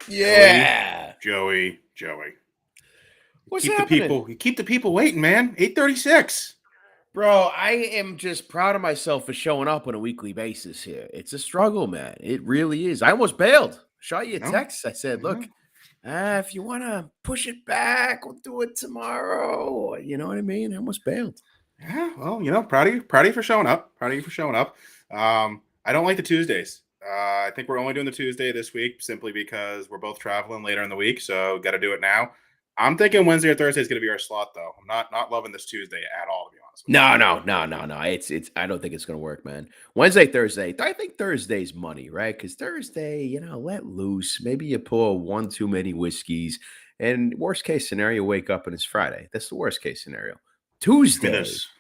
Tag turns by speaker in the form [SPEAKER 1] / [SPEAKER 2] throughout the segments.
[SPEAKER 1] Yeah.
[SPEAKER 2] Joey.
[SPEAKER 1] What's happening?
[SPEAKER 2] You keep the people waiting, man. 8:36.
[SPEAKER 1] Bro, I am just proud of myself for showing up on a weekly basis here. It's a struggle, man. It really is. I almost bailed. Shot you
[SPEAKER 2] I
[SPEAKER 1] a
[SPEAKER 2] know.
[SPEAKER 1] text. I said,
[SPEAKER 2] I know.
[SPEAKER 1] look, if you want to push it back, we'll do it tomorrow. You know what I mean? I almost bailed.
[SPEAKER 2] Yeah, well, proud of you. Proud of you for showing up. Proud of you for showing up. I don't like the Tuesdays. I think we're only doing the Tuesday this week simply because we're both traveling later in the week, so got to do it now. I'm thinking Wednesday or Thursday is going to be our slot, though. I'm not loving this Tuesday at all, to be honest with you.
[SPEAKER 1] No. It's. I don't think it's gonna work, man. Wednesday, Thursday. I think Thursday's money, right? Because Thursday, let loose. Maybe you pour one too many whiskeys, and worst case scenario, wake up and it's Friday. That's the worst case scenario.
[SPEAKER 2] I mean,
[SPEAKER 1] Tuesday.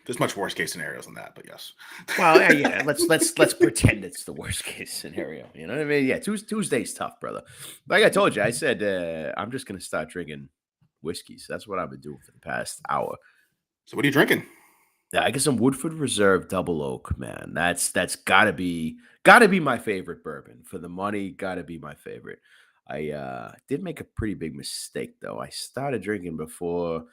[SPEAKER 2] there's much worse case scenarios than that, but yes.
[SPEAKER 1] Well, yeah. Let's pretend it's the worst case scenario. You know what I mean? Yeah. Tuesday's tough, brother. Like I told you, I said I'm just gonna start drinking whiskeys. That's what I've been doing for the past hour.
[SPEAKER 2] So what are you drinking?
[SPEAKER 1] Yeah, I get some Woodford Reserve Double Oak, man. That's gotta be my favorite bourbon for the money. Gotta be my favorite. I did make a pretty big mistake though. I started drinking before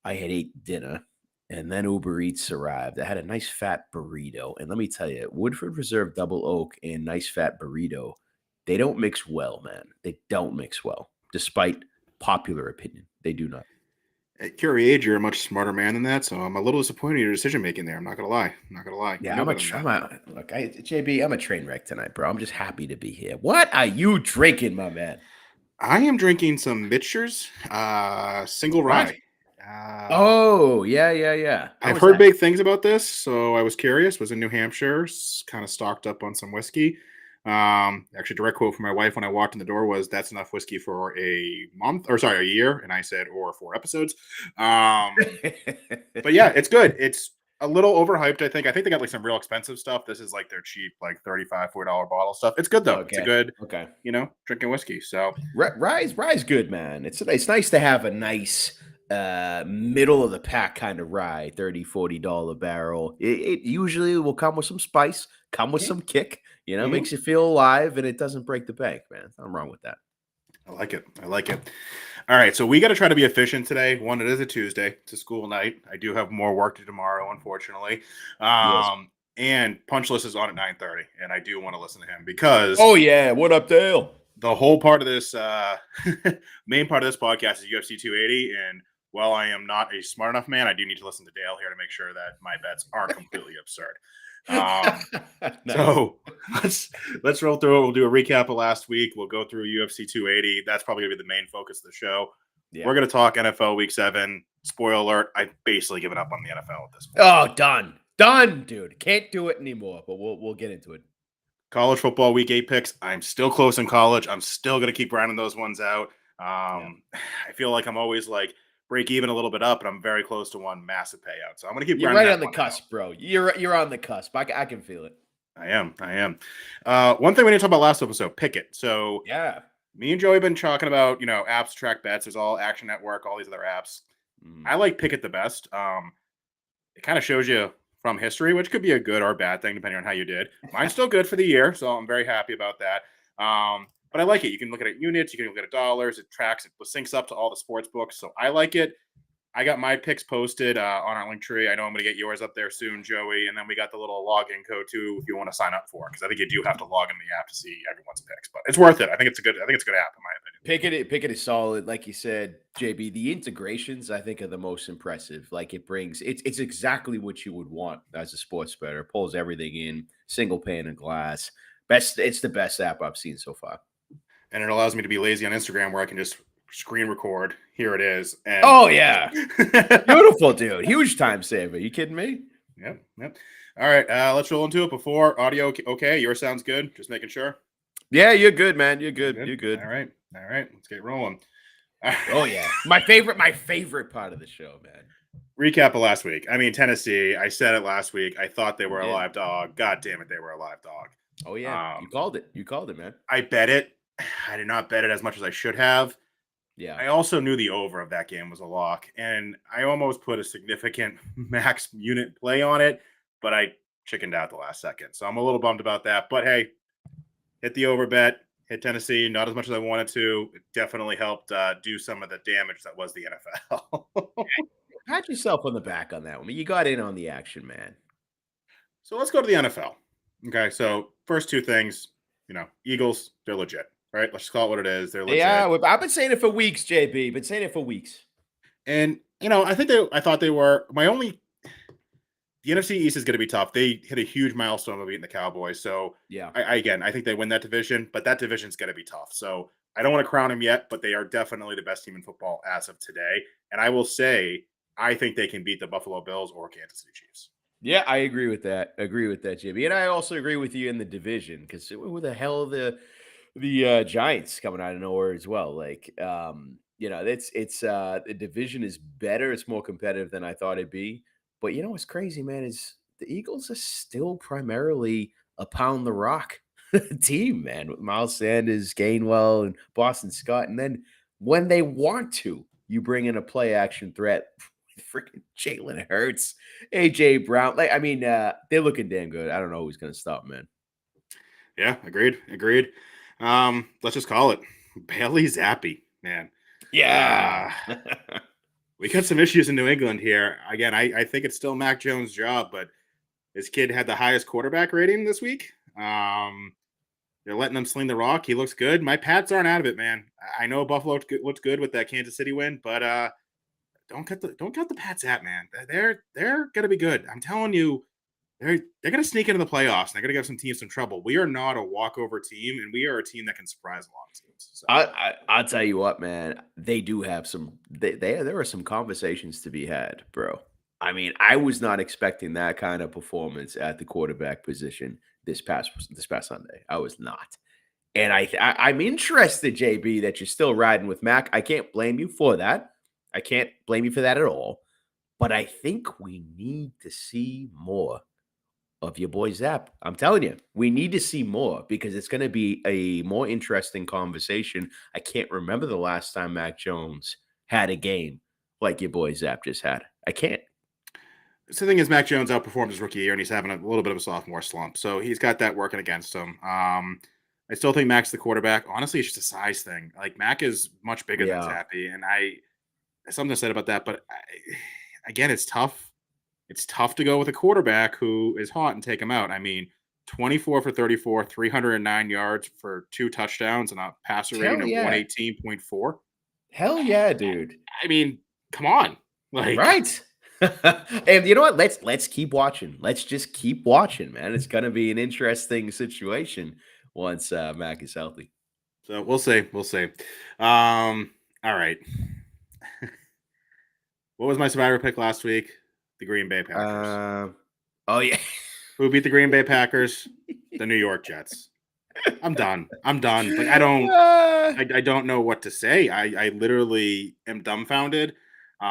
[SPEAKER 1] I had ate dinner, and then Uber Eats arrived. I had a nice fat burrito, and let me tell you, Woodford Reserve Double Oak and nice fat burrito, they don't mix well, man. They don't mix well, despite popular opinion. They do not.
[SPEAKER 2] At your age, you're a much smarter man than that, so I'm a little disappointed in your decision making there. I'm not gonna lie. I'm not gonna lie. You
[SPEAKER 1] Yeah,
[SPEAKER 2] know better than that.
[SPEAKER 1] look, JB, I'm a train wreck tonight, bro. I'm just happy to be here. What are you drinking, my man?
[SPEAKER 2] I am drinking some Mitchers, single
[SPEAKER 1] What?
[SPEAKER 2] rye. Uh,
[SPEAKER 1] Oh, yeah. How
[SPEAKER 2] I've
[SPEAKER 1] was
[SPEAKER 2] heard
[SPEAKER 1] that?
[SPEAKER 2] big things about this, so I was curious. Was in New Hampshire, kind of stocked up on some whiskey. Actually, direct quote from my wife when I walked in the door was, "That's enough whiskey for a month, or sorry, a year." And I said, "Or 4 episodes." But yeah, it's good. It's a little overhyped, I think. I think they got like some real expensive stuff. This is like their cheap, like $35, $40 bottle stuff. It's good though. It's a
[SPEAKER 1] Okay,
[SPEAKER 2] good,
[SPEAKER 1] okay.
[SPEAKER 2] drinking whiskey. So
[SPEAKER 1] Rye's good, man. It's nice to have a nice middle of the pack kind of rye, $30, $40 barrel. It usually will come with some spice, come with
[SPEAKER 2] yeah,
[SPEAKER 1] some kick,
[SPEAKER 2] hmm
[SPEAKER 1] makes you feel alive, and it doesn't break the bank, man. Nothing wrong with that.
[SPEAKER 2] I like it. I like it. All right, so we got to try to be efficient today. One, it is a Tuesday. It's a school night. I do have more work to do tomorrow, unfortunately.
[SPEAKER 1] Yes.
[SPEAKER 2] And Punchless is on at 9:30, and I do want to listen to him because
[SPEAKER 1] Oh yeah, what up, Dale?
[SPEAKER 2] the whole part of this main part of this podcast is UFC 280. And while I am not a smart enough man, I do need to listen to Dale here to make sure that my bets aren't completely absurd. Um,
[SPEAKER 1] Nice.
[SPEAKER 2] so let's roll through it. We'll do a recap of last week. We'll go through UFC 280. That's probably gonna be the main focus of the show.
[SPEAKER 1] Yeah.
[SPEAKER 2] We're gonna talk NFL Week 7. Spoiler alert: I've basically given up on the NFL at this point.
[SPEAKER 1] Oh, done, dude. Can't do it anymore. But we'll get into it.
[SPEAKER 2] College football Week 8 picks. I'm still close in college. I'm still gonna keep grinding those ones out.
[SPEAKER 1] Yeah.
[SPEAKER 2] I feel like I'm always like break even a little bit up, and I'm very close to one massive payout. So I'm gonna keep
[SPEAKER 1] You're
[SPEAKER 2] grinding
[SPEAKER 1] right
[SPEAKER 2] that
[SPEAKER 1] on the
[SPEAKER 2] one out.
[SPEAKER 1] cusp, bro. You're on the cusp. I can feel it.
[SPEAKER 2] I am. I am. One thing we didn't talk about last episode: Pickett. So
[SPEAKER 1] Yeah.
[SPEAKER 2] me and Joey have been talking about, apps to track bets. There's all Action Network, all these other apps.
[SPEAKER 1] Mm.
[SPEAKER 2] I like Pickett the best. It kind of shows you from history, which could be a good or bad thing depending on how you did. Mine's still good for the year, so I'm very happy about that. But I like it. You can look at it units, you can look at it dollars. It tracks, it syncs up to all the sports books, so I like it. I got my picks posted on our link tree. I know I'm going to get yours up there soon, Joey. And then we got the little login code too if you want to sign up for it, because I think you do have to log in the app to see everyone's picks. But it's worth it. I think it's a good app in my opinion.
[SPEAKER 1] Pickett is solid, like you said, JB. The integrations I think are the most impressive. Like it's exactly what you would want as a sports bettor. Pulls everything in, single pane of glass. It's the best app I've seen so far.
[SPEAKER 2] And it allows me to be lazy on Instagram where I can just screen record. Here it is. And
[SPEAKER 1] Oh yeah, beautiful, dude. Huge time saver. You kidding me?
[SPEAKER 2] Yep. All right, let's roll into it. Before audio, okay, yours sounds good. Just making sure.
[SPEAKER 1] Yeah, you're good, man. You're good. You're good.
[SPEAKER 2] All right. Let's get rolling.
[SPEAKER 1] Oh yeah, my favorite part of the show, man.
[SPEAKER 2] Recap of last week. I mean, Tennessee. I said it last week. I thought they were a
[SPEAKER 1] did.
[SPEAKER 2] live dog. God damn it, they were a live dog.
[SPEAKER 1] Oh yeah, you called it. You called it, man.
[SPEAKER 2] I bet it. I did not bet it as much as I should have.
[SPEAKER 1] Yeah.
[SPEAKER 2] I also knew the over of that game was a lock, and I almost put a significant max unit play on it, but I chickened out the last second. So I'm a little bummed about that. But hey, hit the over bet. hit Tennessee, not as much as I wanted to. It definitely helped do some of the damage that was the NFL.
[SPEAKER 1] Pat yourself on the back on that one. You got in on the action, man.
[SPEAKER 2] So let's go to the NFL. Okay, so first two things, Eagles, they're legit, right? Let's just call it what it is. They're
[SPEAKER 1] Yeah,
[SPEAKER 2] legit.
[SPEAKER 1] I've been saying it for weeks, JB. Been saying it for weeks.
[SPEAKER 2] And I thought they were the NFC East is going to be tough. They hit a huge milestone of beating the Cowboys. So
[SPEAKER 1] Yeah.
[SPEAKER 2] I think they win that division, but that division's going to be tough. So I don't want to crown them yet, but they are definitely the best team in football as of today. And I will say, I think they can beat the Buffalo Bills or Kansas City Chiefs.
[SPEAKER 1] Yeah, I agree with that. Agree with that, JB. And I also agree with you in the division because who the hell are the Giants coming out of nowhere as well? Like, it's the division is better. It's more competitive than I thought it'd be. But what's crazy, man, is the Eagles are still primarily a pound the rock team, man, with Miles Sanders, Gainwell, and Boston Scott. And then when they want to, you bring in a play action threat. Freaking Jalen Hurts, AJ Brown. They're looking damn good. I don't know who's gonna stop, man.
[SPEAKER 2] Yeah, agreed. Let's just call it Bailey Zappi, man.
[SPEAKER 1] Yeah.
[SPEAKER 2] We got some issues in New England here. Again, I think it's still Mac Jones' job, but this kid had the highest quarterback rating this week. They're letting him sling the rock. He looks good. My Pats aren't out of it, man. I know Buffalo looked good with that Kansas City win, but don't cut the Pats out, man. They're gonna be good. I'm telling you, they're gonna sneak into the playoffs and they're gonna give some teams some trouble. We are not a walkover team, and we are a team that can surprise a lot of teams. So.
[SPEAKER 1] I'll tell you what, man. They do have some. There are some conversations to be had, bro. I mean, I was not expecting that kind of performance at the quarterback position this past Sunday. I was not. And I'm interested, JB, that you're still riding with Mac. I can't blame you for that. I can't blame you for that at all. But I think we need to see more of your boy Zap. I'm telling you, we need to see more because it's going to be a more interesting conversation. I can't remember the last time Mac Jones had a game like your boy Zap just had. I can't.
[SPEAKER 2] So the thing is, Mac Jones outperformed his rookie year, and he's having a little bit of a sophomore slump. So he's got that working against him. I still think Mac's the quarterback. Honestly, it's just a size thing. Like Mac is much bigger than Zappy, and something to say about that. But again, it's tough. It's tough to go with a quarterback who is hot and take him out. I mean, 24 for 34, 309 yards for 2 touchdowns and a passer rating of 118.4.
[SPEAKER 1] Hell yeah, dude.
[SPEAKER 2] I mean, come on.
[SPEAKER 1] Right. And you know what? Let's keep watching. Let's just keep watching, man. It's gonna be an interesting situation once Mac is healthy.
[SPEAKER 2] So we'll see. All right. What was my survivor pick last week? The Green Bay Packers.
[SPEAKER 1] Oh yeah.
[SPEAKER 2] Who beat the Green Bay Packers? The New York Jets. I'm done. Like I don't know what to say. I literally am dumbfounded.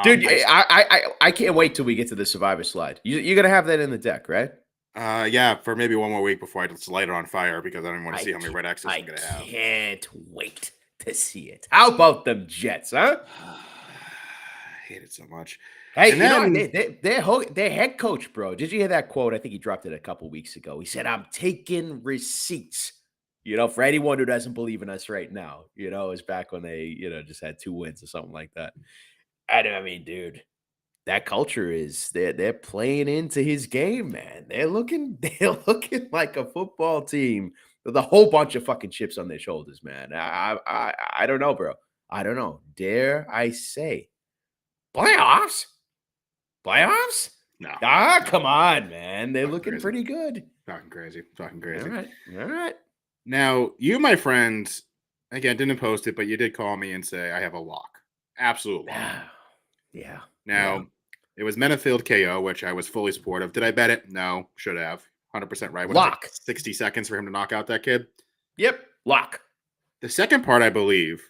[SPEAKER 1] Dude, I can't wait till we get to the Survivor slide. You're gonna have that in the deck, right?
[SPEAKER 2] Yeah, for maybe one more week before I just light it on fire because I don't want to see how many red X's I'm gonna have.
[SPEAKER 1] I can't wait to see it. How about them Jets, huh?
[SPEAKER 2] I hate it so much.
[SPEAKER 1] Hey, their head coach, bro. Did you hear that quote? I think he dropped it a couple weeks ago. He said, "I'm taking receipts." For anyone who doesn't believe in us right now, it's back when they, just had 2 wins or something like that. I mean, dude, that culture is they're playing into his game, man. They're looking like a football team with a whole bunch of fucking chips on their shoulders, man. I don't know, bro. I don't know. Dare I say, playoffs? Playoffs?
[SPEAKER 2] No.
[SPEAKER 1] Come on, man. They're looking pretty good.
[SPEAKER 2] Talking crazy.
[SPEAKER 1] All right.
[SPEAKER 2] Now, you, my friend, again, didn't post it, but you did call me and say I have a lock. Absolute lock.
[SPEAKER 1] Yeah.
[SPEAKER 2] Now, it was Menafield KO, which I was fully supportive. Did I bet it? No. Should have. 100% right.
[SPEAKER 1] Lock.
[SPEAKER 2] 60 seconds for him to knock out that kid?
[SPEAKER 1] Yep. Lock.
[SPEAKER 2] The second part, I believe,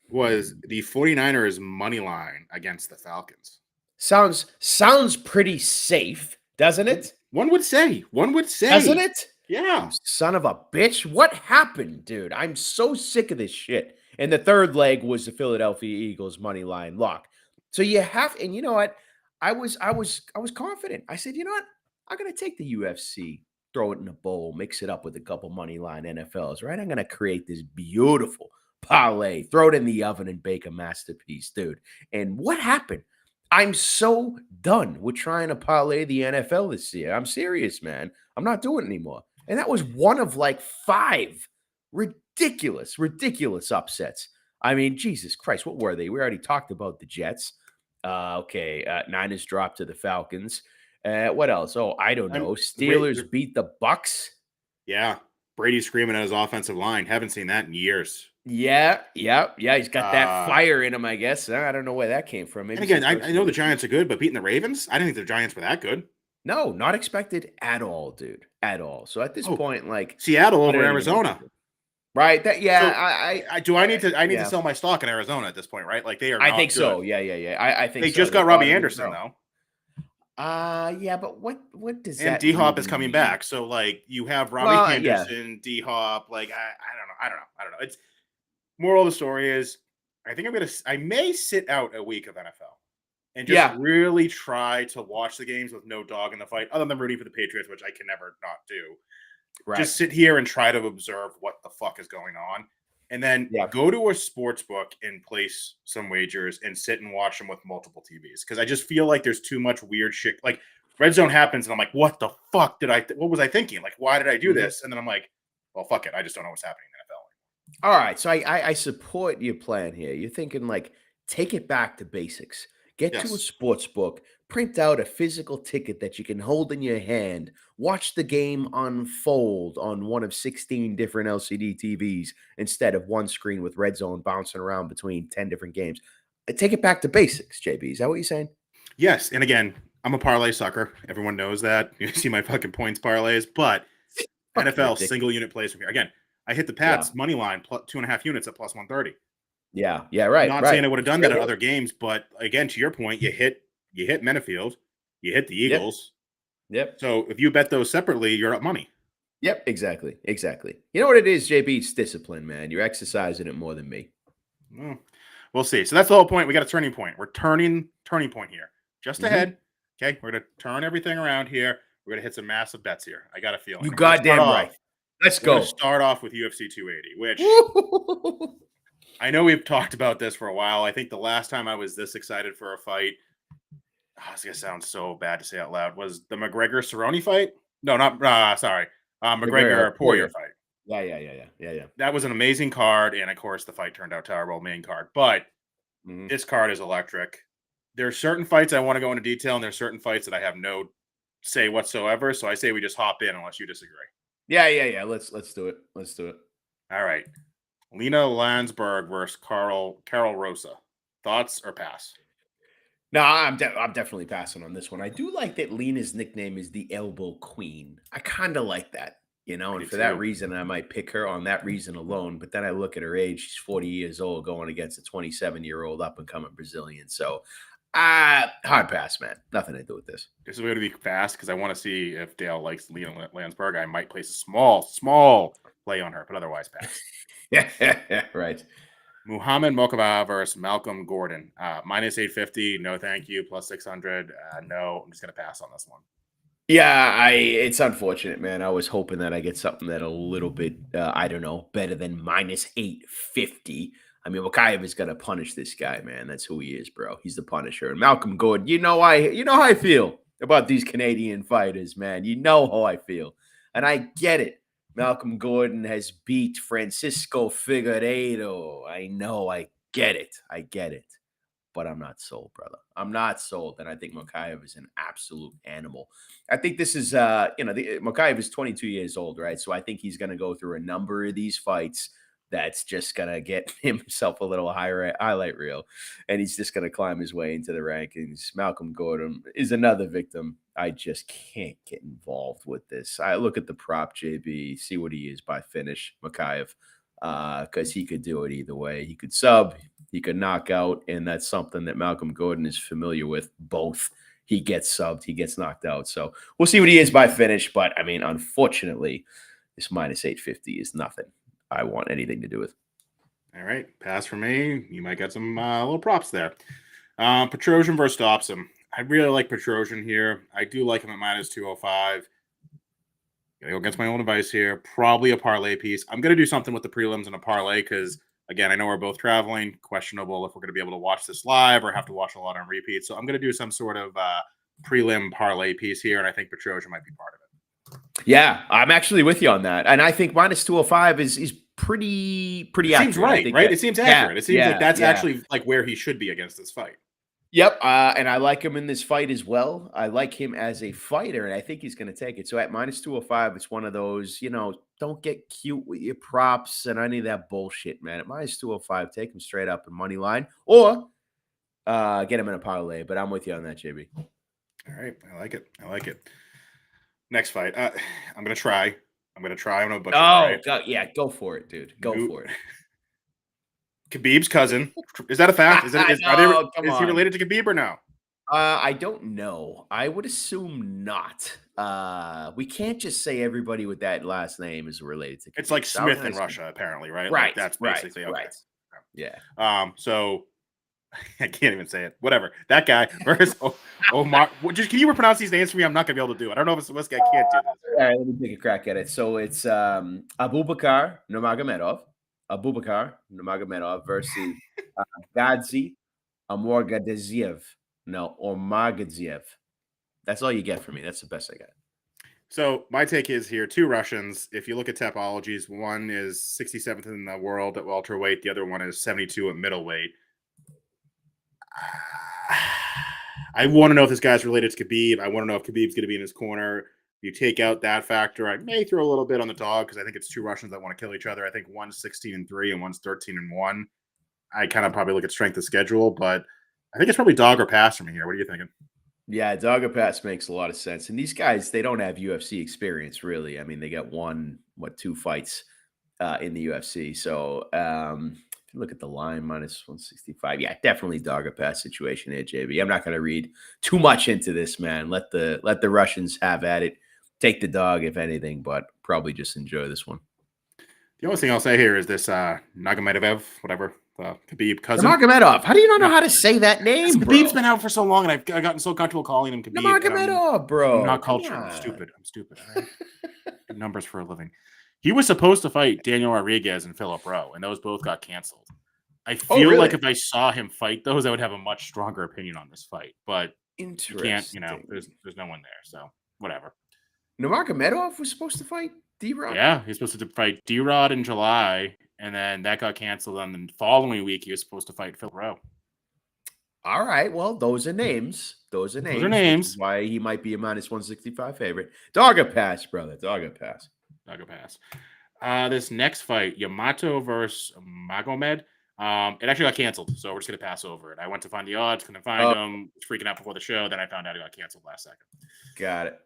[SPEAKER 2] was the 49ers money line against the Falcons.
[SPEAKER 1] Sounds pretty safe, doesn't it?
[SPEAKER 2] One would say.
[SPEAKER 1] Doesn't it?
[SPEAKER 2] Yeah.
[SPEAKER 1] You son of a bitch. What happened, dude? I'm so sick of this shit. And the third leg was the Philadelphia Eagles money line lock. So you have, and you know what? I was confident. I said, you know what? I'm gonna take the UFC throw it in a bowl, mix it up with a couple money line NFLs, right? I'm gonna create this beautiful parlay, throw it in the oven and bake a masterpiece, dude. And what happened? I'm so done with trying to parlay the NFL this year. I'm serious, man. I'm not doing it anymore. And that was one of like 5 ridiculous, ridiculous upsets. I mean, Jesus Christ, what were they? We already talked about the Jets. Okay, Niners dropped to the Falcons. What else? Oh, I don't
[SPEAKER 2] And
[SPEAKER 1] know.
[SPEAKER 2] the
[SPEAKER 1] Steelers beat the Bucks.
[SPEAKER 2] yeah, Brady screaming at his offensive line. Haven't seen that in years.
[SPEAKER 1] Yeah, yeah, yeah. He's got that
[SPEAKER 2] Uh,
[SPEAKER 1] fire in him, I guess. I don't know where that came from.
[SPEAKER 2] and
[SPEAKER 1] Maybe
[SPEAKER 2] again,
[SPEAKER 1] some
[SPEAKER 2] I know
[SPEAKER 1] personal
[SPEAKER 2] the
[SPEAKER 1] issues.
[SPEAKER 2] Giants are good, but beating the Ravens, I didn't think the Giants were that good.
[SPEAKER 1] No, not expected at all, dude. At all. So at this
[SPEAKER 2] Oh,
[SPEAKER 1] point, like,
[SPEAKER 2] Seattle
[SPEAKER 1] I
[SPEAKER 2] over
[SPEAKER 1] don't even know what to
[SPEAKER 2] Arizona.
[SPEAKER 1] do. Right? That yeah,
[SPEAKER 2] So I need to
[SPEAKER 1] yeah.
[SPEAKER 2] sell my stock in Arizona at this point, right? Like they are
[SPEAKER 1] I
[SPEAKER 2] not
[SPEAKER 1] think so.
[SPEAKER 2] good.
[SPEAKER 1] Yeah, yeah, yeah. I think
[SPEAKER 2] They
[SPEAKER 1] so.
[SPEAKER 2] just
[SPEAKER 1] They
[SPEAKER 2] got Robbie
[SPEAKER 1] brought him in,
[SPEAKER 2] Anderson
[SPEAKER 1] bro.
[SPEAKER 2] though,
[SPEAKER 1] Yeah, but what does
[SPEAKER 2] and
[SPEAKER 1] that
[SPEAKER 2] D Hop is
[SPEAKER 1] really
[SPEAKER 2] coming
[SPEAKER 1] mean?
[SPEAKER 2] back. So like you have Robbie
[SPEAKER 1] Well, yeah.
[SPEAKER 2] Anderson, D Hop. Like I don't know. It's moral of the story is I think I may sit out a week of NFL and just
[SPEAKER 1] Yeah.
[SPEAKER 2] really try to watch the games with no dog in the fight, other than rooting for the Patriots, which I can never not do.
[SPEAKER 1] Right.
[SPEAKER 2] Just sit here and try to observe what the fuck is going on, and then
[SPEAKER 1] Yeah.
[SPEAKER 2] go to a sports book and place some wagers and sit and watch them with multiple TVs. Because I just feel like there's too much weird shit. Like red zone happens, and I'm like, what the fuck what was I thinking? Like, why did I do
[SPEAKER 1] Mhm.
[SPEAKER 2] this? And then I'm like, well, fuck it. I just don't know what's happening in the NFL.
[SPEAKER 1] All right, so I support your plan here. You're thinking like take it back to basics. Get to a
[SPEAKER 2] Yes.
[SPEAKER 1] sports book, print out a physical ticket that you can hold in your hand, watch the game unfold on one of 16 different LCD TVs instead of one screen with red zone bouncing around between 10 different games. Take it back to basics, JB. Is that what you're saying?
[SPEAKER 2] Yes. And again, I'm a parlay sucker. Everyone knows that. You see my fucking points parlays, but
[SPEAKER 1] Fucking
[SPEAKER 2] NFL
[SPEAKER 1] ridiculous.
[SPEAKER 2] single unit plays from here. Again, I hit the
[SPEAKER 1] Yeah.
[SPEAKER 2] Pats money line plus 2.5 units at plus 130.
[SPEAKER 1] Yeah. Yeah. Right.
[SPEAKER 2] Not saying
[SPEAKER 1] Right.
[SPEAKER 2] I would have done
[SPEAKER 1] Straight
[SPEAKER 2] that at
[SPEAKER 1] hit.
[SPEAKER 2] other games, but again, to your point, you hit Menafield, you hit the
[SPEAKER 1] Yep.
[SPEAKER 2] Eagles.
[SPEAKER 1] Yep.
[SPEAKER 2] So if you bet those separately, you're up money.
[SPEAKER 1] Yep, exactly, exactly. You know what it is, JB? It's discipline, man. You're exercising it more than me.
[SPEAKER 2] Well, we'll see. So that's the whole point. We got a turning point. We're turning point here. Just
[SPEAKER 1] Mhm.
[SPEAKER 2] ahead. Okay, we're gonna turn everything around here. We're gonna hit some massive bets here. I got a feeling.
[SPEAKER 1] You
[SPEAKER 2] And
[SPEAKER 1] goddamn right. Let's
[SPEAKER 2] we're gonna
[SPEAKER 1] go.
[SPEAKER 2] start off with UFC 280, which
[SPEAKER 1] Woo!
[SPEAKER 2] I know we've talked about this for a while. I think the last time I was this excited for a fight, it's gonna sound so bad to say out loud, was the McGregor Cerrone fight. No, not sorry,
[SPEAKER 1] McGregor,
[SPEAKER 2] McGregor Poirier
[SPEAKER 1] Poirier.
[SPEAKER 2] fight.
[SPEAKER 1] Yeah, yeah, yeah, yeah, yeah, yeah.
[SPEAKER 2] That was an amazing card, and of course the fight turned out terrible, main card. But
[SPEAKER 1] Mhm.
[SPEAKER 2] this card is electric. There are certain fights I want to go into detail, and there's certain fights that I have no say whatsoever. So I say we just hop in unless you disagree.
[SPEAKER 1] Yeah, yeah, yeah. Let's do it. Let's do it.
[SPEAKER 2] All right. Lena Landsberg versus Carol Rosa. Thoughts or pass?
[SPEAKER 1] No, I'm definitely passing on this one. I do like that Lena's nickname is the Elbow Queen. I kind of like that,
[SPEAKER 2] I
[SPEAKER 1] and
[SPEAKER 2] do
[SPEAKER 1] for that
[SPEAKER 2] too.
[SPEAKER 1] reason, I might pick her on that reason alone. But then I look at her age; she's 40 years old, going against a 27-year-old up and coming Brazilian. So, hard pass, man. Nothing to do with this.
[SPEAKER 2] This is going to be fast because I want to see if Dale likes Lena Landsberg. I might place a small play on her, but otherwise pass.
[SPEAKER 1] Yeah, right.
[SPEAKER 2] Muhammad Mokaba versus Malcolm Gordon. Minus 850. No, thank you. Plus 600. No, I'm just going to pass on this one.
[SPEAKER 1] Yeah, it's unfortunate, man. I was hoping that I get something that a little bit, I don't know, better than minus 850. I mean, Wakayev is gonna punish this guy, man. That's who he is, bro. He's the Punisher. And Malcolm Gordon, you know how I feel about these Canadian fighters, man. You know how I feel, and I get it. Malcolm Gordon has beat Francisco Figueiredo. I know, I get it. I get it. But I'm not sold, brother. I'm not sold. And I think Mokaev is an absolute animal. I think this is, Mokaev is 22 years old, right? So I think he's going to go through a number of these fights that's just going to get himself a little higher highlight reel. And he's just going to climb his way into the rankings. Malcolm Gordon is another victim. I just can't get involved with this. I look at the prop, JB, see what he is by finish, Mokaev, because he could do it either way. He could sub, he could knock out, and that's something that Malcolm Gordon is familiar with. Both. He gets subbed, he gets knocked out. So we'll see what he is by finish. But I mean, unfortunately, this minus 850 is nothing I want anything to do with.
[SPEAKER 2] All right. Pass for me. You might get some little props there. Petrosian versus Dobson. I really like Petrosian here. I do like him at minus 205. Gonna go against my own advice here. Probably a parlay piece. I'm gonna do something with the prelims and a parlay because again, I know we're both traveling. Questionable if we're gonna be able to watch this live or have to watch a lot on repeat. So I'm gonna do some sort of prelim parlay piece here, and I think Petrosian might be part of it.
[SPEAKER 1] Yeah, I'm actually with you on that, and I think minus 205 is pretty
[SPEAKER 2] It
[SPEAKER 1] accurate.
[SPEAKER 2] seems right, right? It seems accurate. It seems like that's actually like where he should be against this fight.
[SPEAKER 1] Yep, and I like him in this fight as well. I like him as a fighter, and I think he's going to take it. So at minus 205, it's one of those, don't get cute with your props and any of that bullshit, man. At minus 205, take him straight up in money line or get him in a parlay. But I'm with you on that, JB.
[SPEAKER 2] All right, I like it. I like it. Next fight, I'm gonna try. I'm gonna butcher.
[SPEAKER 1] Go for it, dude. Go for it.
[SPEAKER 2] Khabib's cousin. Is that a fact? Is he related to Khabib or no?
[SPEAKER 1] I don't know. I would assume not. We can't just say everybody with that last name is related to Khabib.
[SPEAKER 2] It's like Smith in Russia, apparently, right?
[SPEAKER 1] Right.
[SPEAKER 2] Like that's basically okay.
[SPEAKER 1] Right. Yeah.
[SPEAKER 2] So I can't even say it. Whatever. That guy versus Omar. Can you pronounce these names for me? I'm not gonna be able to do it. I don't know if it's this guy can't do this.
[SPEAKER 1] All right, let me take a crack at it. So it's Abubakar Nurmagomedov. Abubakar Nurmagomedov versus Gadzi Amorgadziev. No, Ormagadziev. That's all you get from me. That's the best I got.
[SPEAKER 2] So my take is here, two Russians. If you look at Tapologies, one is 67th in the world at welterweight. The other one is 72 at middleweight. I want to know if this guy's related to Khabib. I want to know if Khabib's going to be in his corner. You take out that factor, I may throw a little bit on the dog because I think it's two Russians that want to kill each other. I think one's 16-3 and one's 13-1. I kind of probably look at strength of schedule, but I think it's probably dog or pass for me here. What are you thinking?
[SPEAKER 1] Yeah, dog or pass makes a lot of sense. And these guys, they don't have UFC experience, really. I mean, they got two fights in the UFC. So if you look at the line, minus 165. Yeah, definitely dog or pass situation here, JB. I'm not going to read too much into this, man. Let the Russians have at it. Take the dog, if anything, but probably just enjoy this one.
[SPEAKER 2] The only thing I'll say here is this Nurmagomedov, whatever, Khabib cousin.
[SPEAKER 1] Nurmagomedov. How do you not know how to say that name, bro?
[SPEAKER 2] Khabib's been out for so long, and I've gotten so comfortable calling him Khabib.
[SPEAKER 1] Nurmagomedov, bro.
[SPEAKER 2] I'm not cultured. I'm stupid. Right? Numbers for a living. He was supposed to fight Daniel Rodriguez and Philip Rowe, and those both got canceled. I feel like if I saw him fight those, I would have a much stronger opinion on this fight. But you can't, there's no one there, so whatever.
[SPEAKER 1] Nurmagomedov was supposed to fight D-Rod?
[SPEAKER 2] Yeah, he's supposed to fight D-Rod in July, and then that got canceled. And the following week, he was supposed to fight Phil Rowe.
[SPEAKER 1] All right, well, those are names. Those are names. Which is why he might be a minus 165 favorite. Dog or pass, brother. Dog or pass.
[SPEAKER 2] Dog or pass. This next fight, Yamato versus Magomed. It actually got canceled, so we're just gonna pass over it. I went to find the odds, couldn't find them. Was freaking out before the show. Then I found out it got canceled last second.
[SPEAKER 1] Got it.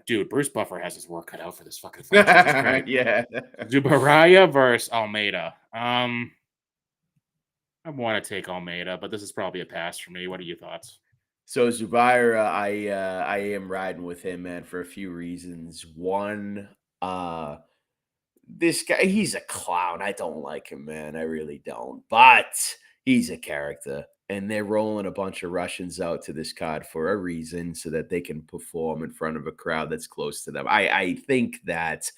[SPEAKER 2] Dude, Bruce Buffer has his work cut out for this fucking fight.
[SPEAKER 1] Yeah.
[SPEAKER 2] Zubaira versus Almeida. I want to take Almeida, but this is probably a pass for me. What are your thoughts?
[SPEAKER 1] So Zubaira, I am riding with him, man, for a few reasons. One, this guy, he's a clown. I don't like him, man. I really don't. But he's a character. And they're rolling a bunch of Russians out to this card for a reason so that they can perform in front of a crowd that's close to them. I think that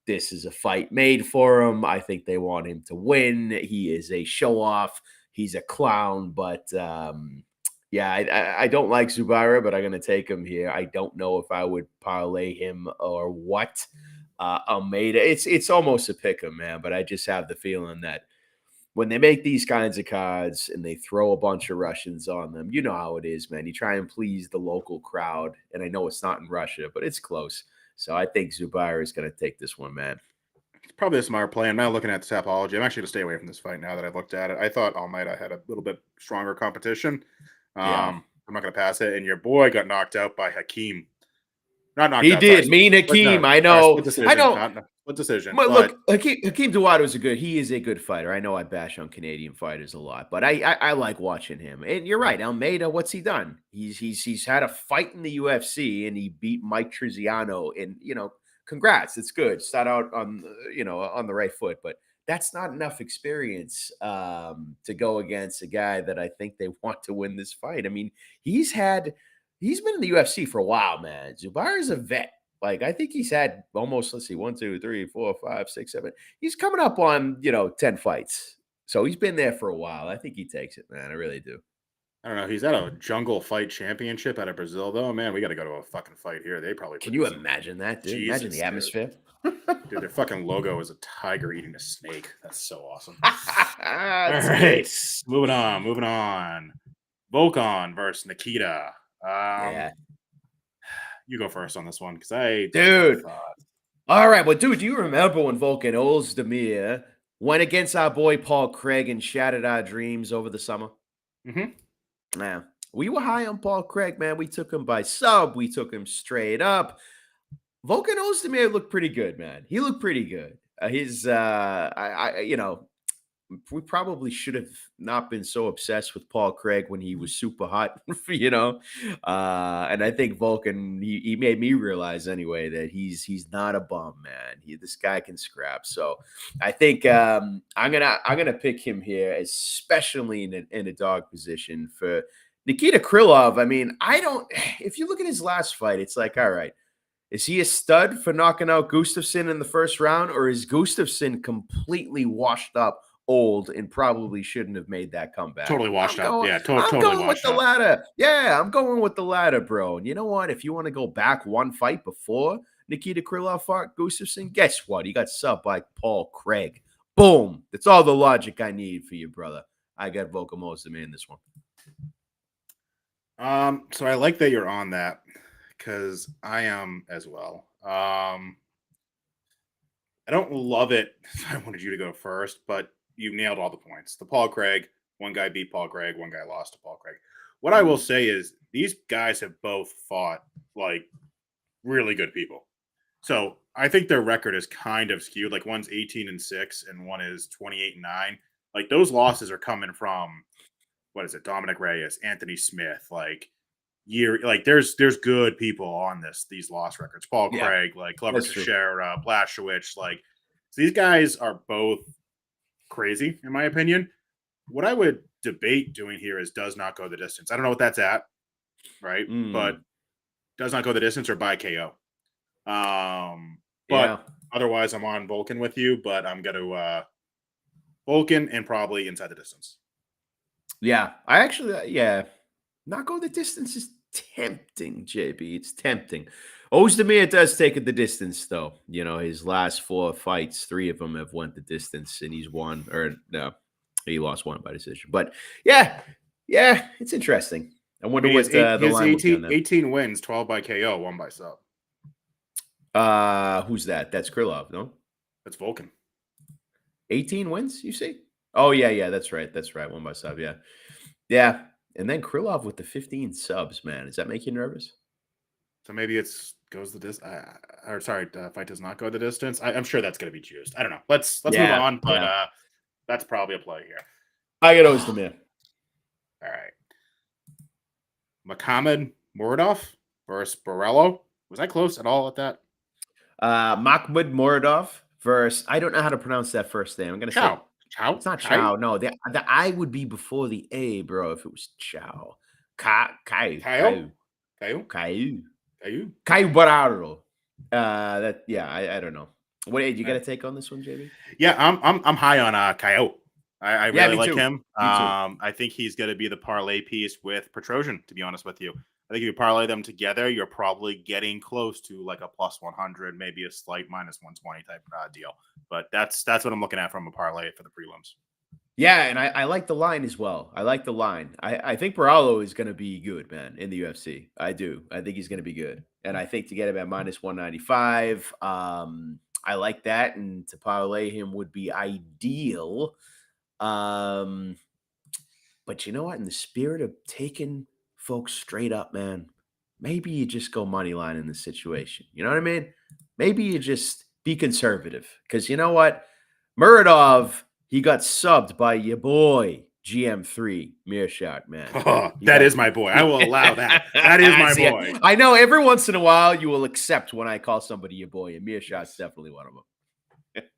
[SPEAKER 1] this is a fight made for him. I think they want him to win. He is a show-off. He's a clown. But, I don't like Zubaira, but I'm going to take him here. I don't know if I would parlay him or what. Almeida, it's almost a pick 'em, man. But I just have the feeling that when they make these kinds of cards and they throw a bunch of Russians on them, you know how it is, man. You try and please the local crowd. And I know it's not in Russia, but it's close. So I think Zubaira is going to take this one, man.
[SPEAKER 2] It's probably a smart play. I'm now looking at the Tapology. I'm actually going to stay away from this fight now that I've looked at it. I thought Almeida had a little bit stronger competition. I'm not going to pass it. And your boy got knocked out by Hakeem. Not knocked out. He
[SPEAKER 1] did. Mean Hakeem. I know. I know.
[SPEAKER 2] What decision?
[SPEAKER 1] But look, Hakeem Dawodu is a good fighter. I know I bash on Canadian fighters a lot, but I like watching him. And you're right, Almeida. What's he done? He's had a fight in the UFC and he beat Mike Triziano. And congrats, it's good. Start out on the right foot, but that's not enough experience to go against a guy that I think they want to win this fight. I mean, he's been in the UFC for a while, man. Zubaira's a vet. Like, I think he's had almost, let's see, 1, 2, 3, 4, 5, 6, 7. He's coming up on, 10 fights. So he's been there for a while. I think he takes it, man. I really do.
[SPEAKER 2] I don't know. He's at a jungle fight championship out of Brazil, though. Man, we got to go to a fucking fight here. They probably
[SPEAKER 1] Can
[SPEAKER 2] put
[SPEAKER 1] you
[SPEAKER 2] this in.
[SPEAKER 1] imagine that, dude? Imagine the
[SPEAKER 2] Jesus, dude.
[SPEAKER 1] atmosphere.
[SPEAKER 2] Dude, their fucking logo is a tiger eating a snake. That's so awesome. All
[SPEAKER 1] That's
[SPEAKER 2] right,
[SPEAKER 1] good.
[SPEAKER 2] moving on, moving on. Volkan versus Nikita.
[SPEAKER 1] Yeah.
[SPEAKER 2] You go first on this one because I don't have
[SPEAKER 1] Dude.
[SPEAKER 2] thoughts.
[SPEAKER 1] All right. Well, dude, do you remember when Volkan Ozdemir went against our boy Paul Craig and shattered our dreams over the summer?
[SPEAKER 2] Hmm.
[SPEAKER 1] Man, we were high on Paul Craig, man. We took him by sub. We took him straight up. Volkan Ozdemir looked pretty good, man. He looked pretty good. We probably should have not been so obsessed with Paul Craig when he was super hot, And I think Vulcan he made me realize anyway that he's not a bum, man. This guy can scrap. So I think I'm gonna pick him here, especially in a dog position for Nikita Krylov. I mean, I don't. If you look at his last fight, it's like, all right. Is he a stud for knocking out Gustafsson in the first round, or is Gustafsson completely washed up, old, and probably shouldn't have made that comeback?
[SPEAKER 2] Totally washed
[SPEAKER 1] I'm
[SPEAKER 2] up.
[SPEAKER 1] going,
[SPEAKER 2] Yeah,
[SPEAKER 1] I'm
[SPEAKER 2] totally
[SPEAKER 1] going with
[SPEAKER 2] washed
[SPEAKER 1] the
[SPEAKER 2] up.
[SPEAKER 1] latter. Yeah, I'm going with the latter, bro. And you know what? If you want to go back one fight before Nikita Krylov fought Gustafsson, guess what? He got subbed by Paul Craig. Boom. That's all the logic I need for you, brother. I got Volkanovski in this one.
[SPEAKER 2] So I like that you're on that because I am as well. I don't love it. I wanted you to go first, but you nailed all the points. The Paul Craig, one guy beat Paul Craig, one guy lost to Paul Craig. What I will
[SPEAKER 1] Mm.
[SPEAKER 2] say is these guys have both fought like really good people. So I think their record is kind of skewed. Like one's 18-6 and one is 28-9. Like those losses are coming from what is it? Dominic Reyes, Anthony Smith, there's good people on these loss records. Paul
[SPEAKER 1] Yeah,
[SPEAKER 2] Craig, like Clever
[SPEAKER 1] that's true.
[SPEAKER 2] Teixeira, Blashowicz, so these guys are both crazy in my opinion. What I would debate doing here is does not go the distance. I don't know what that's at, right? But
[SPEAKER 1] Mm.
[SPEAKER 2] does not go the distance or by KO. But
[SPEAKER 1] Yeah.
[SPEAKER 2] otherwise, I'm on Vulcan with you, but I'm gonna Vulcan and probably inside the distance.
[SPEAKER 1] Yeah, I actually, not go the distance is tempting, JB. It's tempting. Ozdemir does take it the distance, though. His last four fights, three of them have went the distance, and he's won, or no, he lost one by decision. But yeah, it's interesting. I
[SPEAKER 2] I
[SPEAKER 1] wonder
[SPEAKER 2] mean, he has
[SPEAKER 1] what
[SPEAKER 2] eight, he
[SPEAKER 1] the
[SPEAKER 2] has
[SPEAKER 1] line will be on
[SPEAKER 2] 18 wins, 12 by KO, one by sub.
[SPEAKER 1] that. Who's that? That's Krylov, no?
[SPEAKER 2] That's Vulcan.
[SPEAKER 1] 18 wins, you see? Oh, yeah, that's right. That's right. One by sub, yeah. Yeah. And then Krylov with the 15 subs, man. Does that make you nervous?
[SPEAKER 2] So maybe it's goes the distance. Or sorry, fight does not go the distance. I'm sure that's going to be juiced. I don't know. Let's move
[SPEAKER 1] Yeah.
[SPEAKER 2] on. But
[SPEAKER 1] Yeah.
[SPEAKER 2] that's probably a play here.
[SPEAKER 1] I got Ozdemir.
[SPEAKER 2] All right. Mohamed Muradov versus Borello. Was I close at all at that?
[SPEAKER 1] Mahmoud Muradov versus, I don't know how to pronounce that first name. I'm going to say
[SPEAKER 2] Chow.
[SPEAKER 1] it's not
[SPEAKER 2] Kai.
[SPEAKER 1] Chow. No, the I would be before the A, bro, if it was Chow. Caio.
[SPEAKER 2] Kayo.
[SPEAKER 1] Caio Bararo. I don't know. What you got to take on this one, JB?
[SPEAKER 2] Yeah, I'm high on Kayo. I
[SPEAKER 1] Yeah,
[SPEAKER 2] really
[SPEAKER 1] me
[SPEAKER 2] like
[SPEAKER 1] too.
[SPEAKER 2] him.
[SPEAKER 1] Me too.
[SPEAKER 2] I think he's going to be the parlay piece with Petrosian, to be honest with you. I think if you parlay them together, you're probably getting close to like a plus 100, maybe a slight minus 120 type deal. But that's what I'm looking at from a parlay for the prelims.
[SPEAKER 1] Yeah, and I like the line as well. I like the line. I think Baralo is going to be good, man, in the UFC. I do. I think he's going to be good. And I think to get him at minus 195, I like that. And to parlay him would be ideal. But you know what? In the spirit of taking folks straight up, man, maybe you just go money line in this situation. You know what I mean? Maybe you just be conservative. Because you know what? Muradov, he got subbed by your boy GM3 Mearshot, man.
[SPEAKER 2] That is my boy. I will allow that. That is my boy.
[SPEAKER 1] I know every once in a while you will accept when I call somebody your boy, and Mearshot's definitely one of them.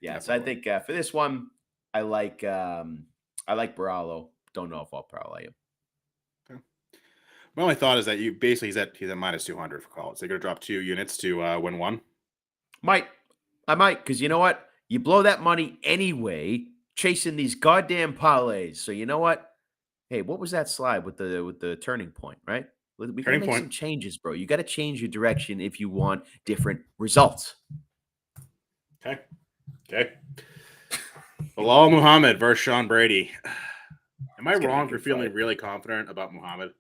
[SPEAKER 1] Yeah, so I think for this one, I like Baralo. Don't know if I'll parlay him.
[SPEAKER 2] My only thought is that you basically he's at minus 200 for call it. So you're gonna drop 2 units to win one.
[SPEAKER 1] Might. I might, because you know what? You blow that money anyway, chasing these goddamn parlays. So you know what? Hey, what was that slide with the turning point, right? We gotta
[SPEAKER 2] Turning
[SPEAKER 1] make
[SPEAKER 2] point.
[SPEAKER 1] some changes, bro. You gotta change your direction if you want different results.
[SPEAKER 2] Okay. Okay. Bilal Muhammad versus Sean Brady. Am I
[SPEAKER 1] It's gonna be a
[SPEAKER 2] wrong for
[SPEAKER 1] good
[SPEAKER 2] feeling
[SPEAKER 1] fight.
[SPEAKER 2] really confident about Muhammad?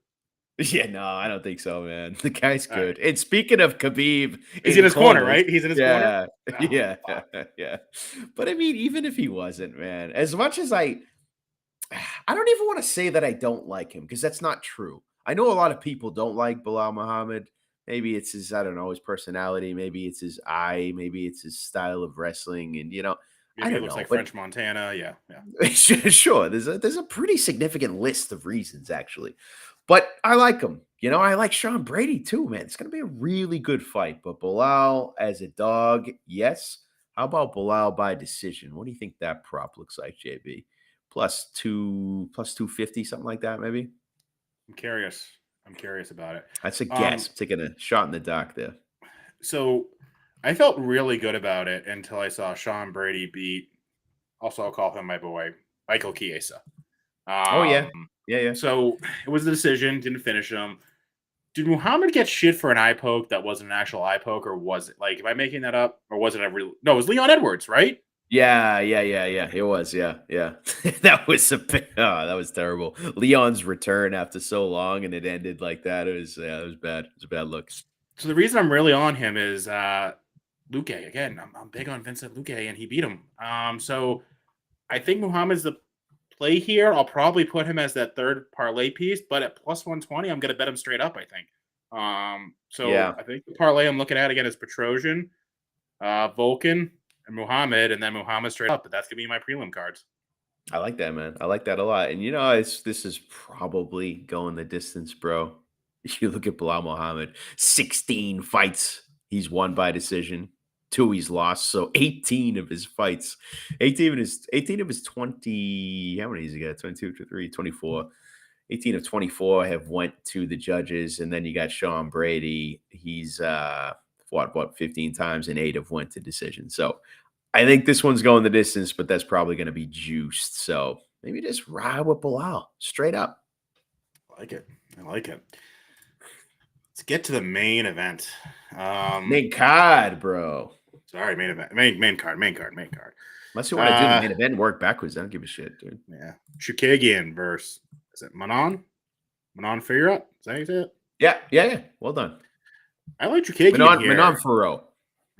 [SPEAKER 1] Yeah, no, I don't think so, man. The guy's
[SPEAKER 2] All right.
[SPEAKER 1] good. And speaking of Khabib
[SPEAKER 2] Is he in
[SPEAKER 1] in
[SPEAKER 2] his corner,
[SPEAKER 1] corners,
[SPEAKER 2] right? He's in his corner?
[SPEAKER 1] yeah,
[SPEAKER 2] Oh,
[SPEAKER 1] yeah,
[SPEAKER 2] fuck.
[SPEAKER 1] yeah. But I mean, even if he wasn't, man, as much as I don't even want to say that I don't like him because that's not true. I know a lot of people don't like Bilal Muhammad. Maybe it's his, I don't know, his personality. Maybe it's his eye. Maybe it's his style of wrestling. And, I
[SPEAKER 2] Maybe he
[SPEAKER 1] don't
[SPEAKER 2] looks
[SPEAKER 1] know.
[SPEAKER 2] like
[SPEAKER 1] But
[SPEAKER 2] French Montana. Yeah. Yeah.
[SPEAKER 1] sure, there's a pretty significant list of reasons, actually. But I like him. I like Sean Brady too, man. It's going to be a really good fight. But Bilal as a dog, yes. How about Bilal by decision? What do you think that prop looks like, JB? Plus 250, something like that, maybe.
[SPEAKER 2] I'm curious. I'm curious about it.
[SPEAKER 1] That's a
[SPEAKER 2] Um,
[SPEAKER 1] guess. I'm taking a shot in the dark there.
[SPEAKER 2] so I felt really good about it until I saw Sean Brady beat, also I'll call him my boy, Michael Chiesa.
[SPEAKER 1] Oh yeah,
[SPEAKER 2] Um,
[SPEAKER 1] yeah, yeah.
[SPEAKER 2] so it was a decision, didn't finish him. Did Muhammad get shit for an eye poke that wasn't an actual eye poke, or was it am I making that up? Or was it a real no, it was Leon Edwards, right?
[SPEAKER 1] Yeah, yeah, yeah, yeah. It was, yeah, yeah. That was terrible. Leon's return after so long and it ended like that. It was bad. It was a bad look.
[SPEAKER 2] So the reason I'm really on him is Luque. Again, I'm big on Vincent Luque, and he beat him. So I think Muhammad's the play here. I'll probably put him as that third parlay piece, but at plus 120, I'm gonna bet him straight up, I think. So
[SPEAKER 1] Yeah,
[SPEAKER 2] I think the parlay I'm looking at again is Petrosian, Vulcan, and Muhammad, and then Muhammad straight up. But that's gonna be my prelim cards.
[SPEAKER 1] I like that, man. I like that a lot. And this is probably going the distance, bro. You look at Bilal Muhammad, 16 fights he's won by decision, 2 he's lost. So 18 of his fights, 18 of his 20, how many has he got? 22, 23, 24. 18 of 24 have went to the judges. And then you got Sean Brady. He's fought what 15 times and 8 have went to decision. So I think this one's going the distance, but that's probably going to be juiced. So maybe just ride with Bilal straight up.
[SPEAKER 2] I like it. I like it. Let's get to the main event.
[SPEAKER 1] Main card, bro.
[SPEAKER 2] Sorry, main event. Main card. Main card. Main card.
[SPEAKER 1] Unless you want to do the main event and work backwards, I don't give a shit, dude.
[SPEAKER 2] Yeah. Chukagian versus is it Manon? Manon Figueroa? Is that how you say it?
[SPEAKER 1] Yeah, yeah, yeah. Well done.
[SPEAKER 2] I like Chukagian here.
[SPEAKER 1] Manon Faro.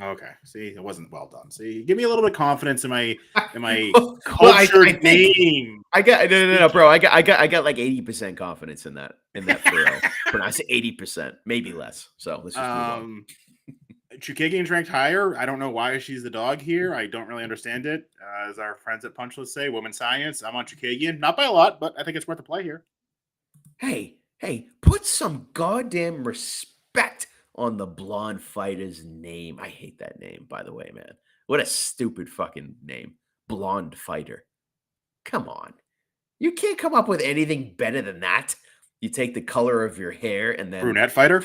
[SPEAKER 2] Okay. See, it wasn't well done. See, give me a little bit of confidence in my
[SPEAKER 1] Well,
[SPEAKER 2] cultured
[SPEAKER 1] I think
[SPEAKER 2] name.
[SPEAKER 1] I got no, bro. I got like 80% confidence in that Faro. But I say 80%, maybe less. So let's just move on.
[SPEAKER 2] Chukagian's ranked higher. I don't know why she's the dog here. I don't really understand it. As our friends at Punchless say, women's science. I'm on Chukagian. Not by a lot, but I think it's worth a play here.
[SPEAKER 1] Hey, put some goddamn respect on the blonde fighter's name. I hate that name, by the way, man. What a stupid fucking name. Blonde fighter. Come on. You can't come up with anything better than that. You take the color of your hair and then
[SPEAKER 2] Brunette fighter.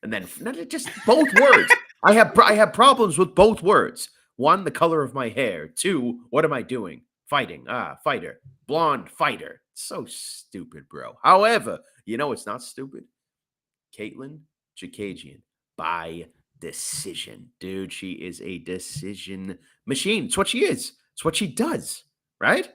[SPEAKER 1] no, just both words. I have problems with both words. One, the color of my hair. Two, what am I doing? Fighting. Fighter. Blonde fighter. So stupid, bro. However, it's not stupid. Caitlin Chikagian by decision. Dude, she is a decision machine. It's what she is. It's what she does, right?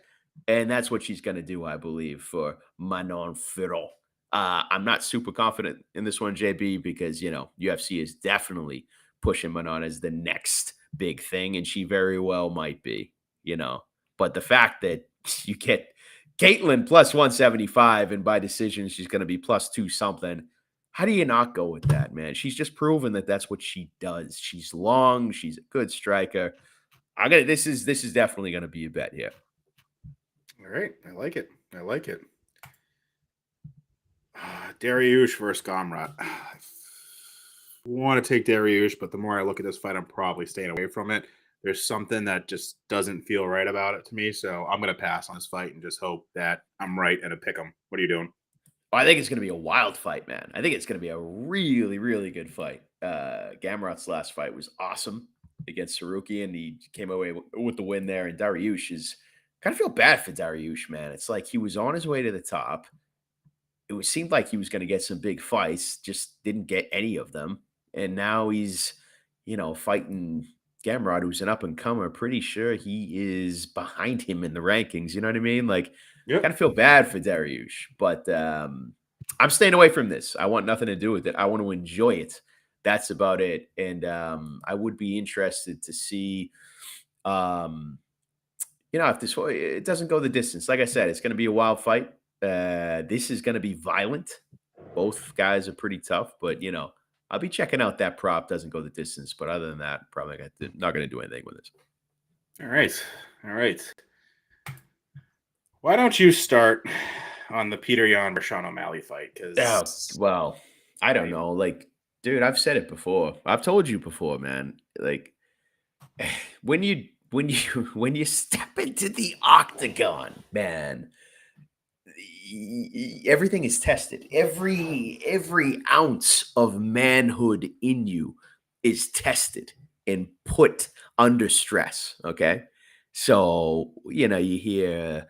[SPEAKER 1] And that's what she's going to do, I believe, for Manon Fiorot. I'm not super confident in this one, JB, because, UFC is definitely pushing Manon as the next big thing, and she very well might be, But the fact that you get Caitlin plus 175, and by decision, she's going to be plus 2 something. How do you not go with that, man? She's just proven that that's what she does. She's long. She's a good striker. This is definitely going to be a bet here.
[SPEAKER 2] All right. I like it. I like it. Dariush versus Gamrot. I want to take Dariush, but the more I look at this fight, I'm probably staying away from it. There's something that just doesn't feel right about it to me. So I'm going to pass on this fight and just hope that I'm right and a pick 'em. What are you doing?
[SPEAKER 1] I think it's going to be a wild fight, man. I think it's going to be a really, really good fight. Gamrot's last fight was awesome against Saruki, and he came away with the win there. And Dariush is kind of feel bad for Dariush, man. It's like he was on his way to the top. Seemed like he was going to get some big fights, just didn't get any of them. And now he's, fighting Gamrot, who's an up and comer. Pretty sure he is behind him in the rankings. You know what I mean? Like, kind
[SPEAKER 2] Yep.
[SPEAKER 1] of feel bad for Dariush, but I'm staying away from this. I want nothing to do with it. I want to enjoy it. That's about it. And I would be interested to see, if it doesn't go the distance. Like I said, it's going to be a wild fight. This is going to be violent. Both guys are pretty tough, but I'll be checking out that prop. Doesn't go the distance, but other than that, probably not going to do anything with this.
[SPEAKER 2] All right. All right. Why don't you start on the Peter Yan versus Sean O'Malley fight? Because
[SPEAKER 1] Well, I don't know. Like, dude, I've said it before. I've told you before, man. Like, when you when you step into the octagon, man, everything is tested. Every ounce of manhood in you is tested and put under stress. Okay, so you hear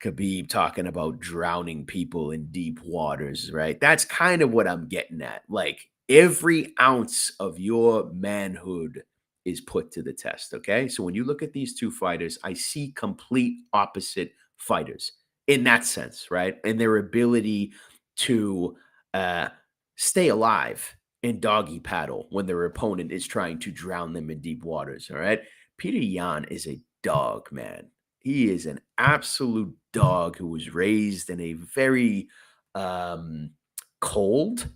[SPEAKER 1] Khabib talking about drowning people in deep waters, right? That's kind of what I'm getting at. Like every ounce of your manhood is put to the test. Okay. So when you look at these two fighters, I see complete opposite fighters in that sense, right? And their ability to uh, stay alive and doggy paddle when their opponent is trying to drown them in deep waters. All right. Peter Yan is a dog, man. He is an absolute dog who was raised in a very cold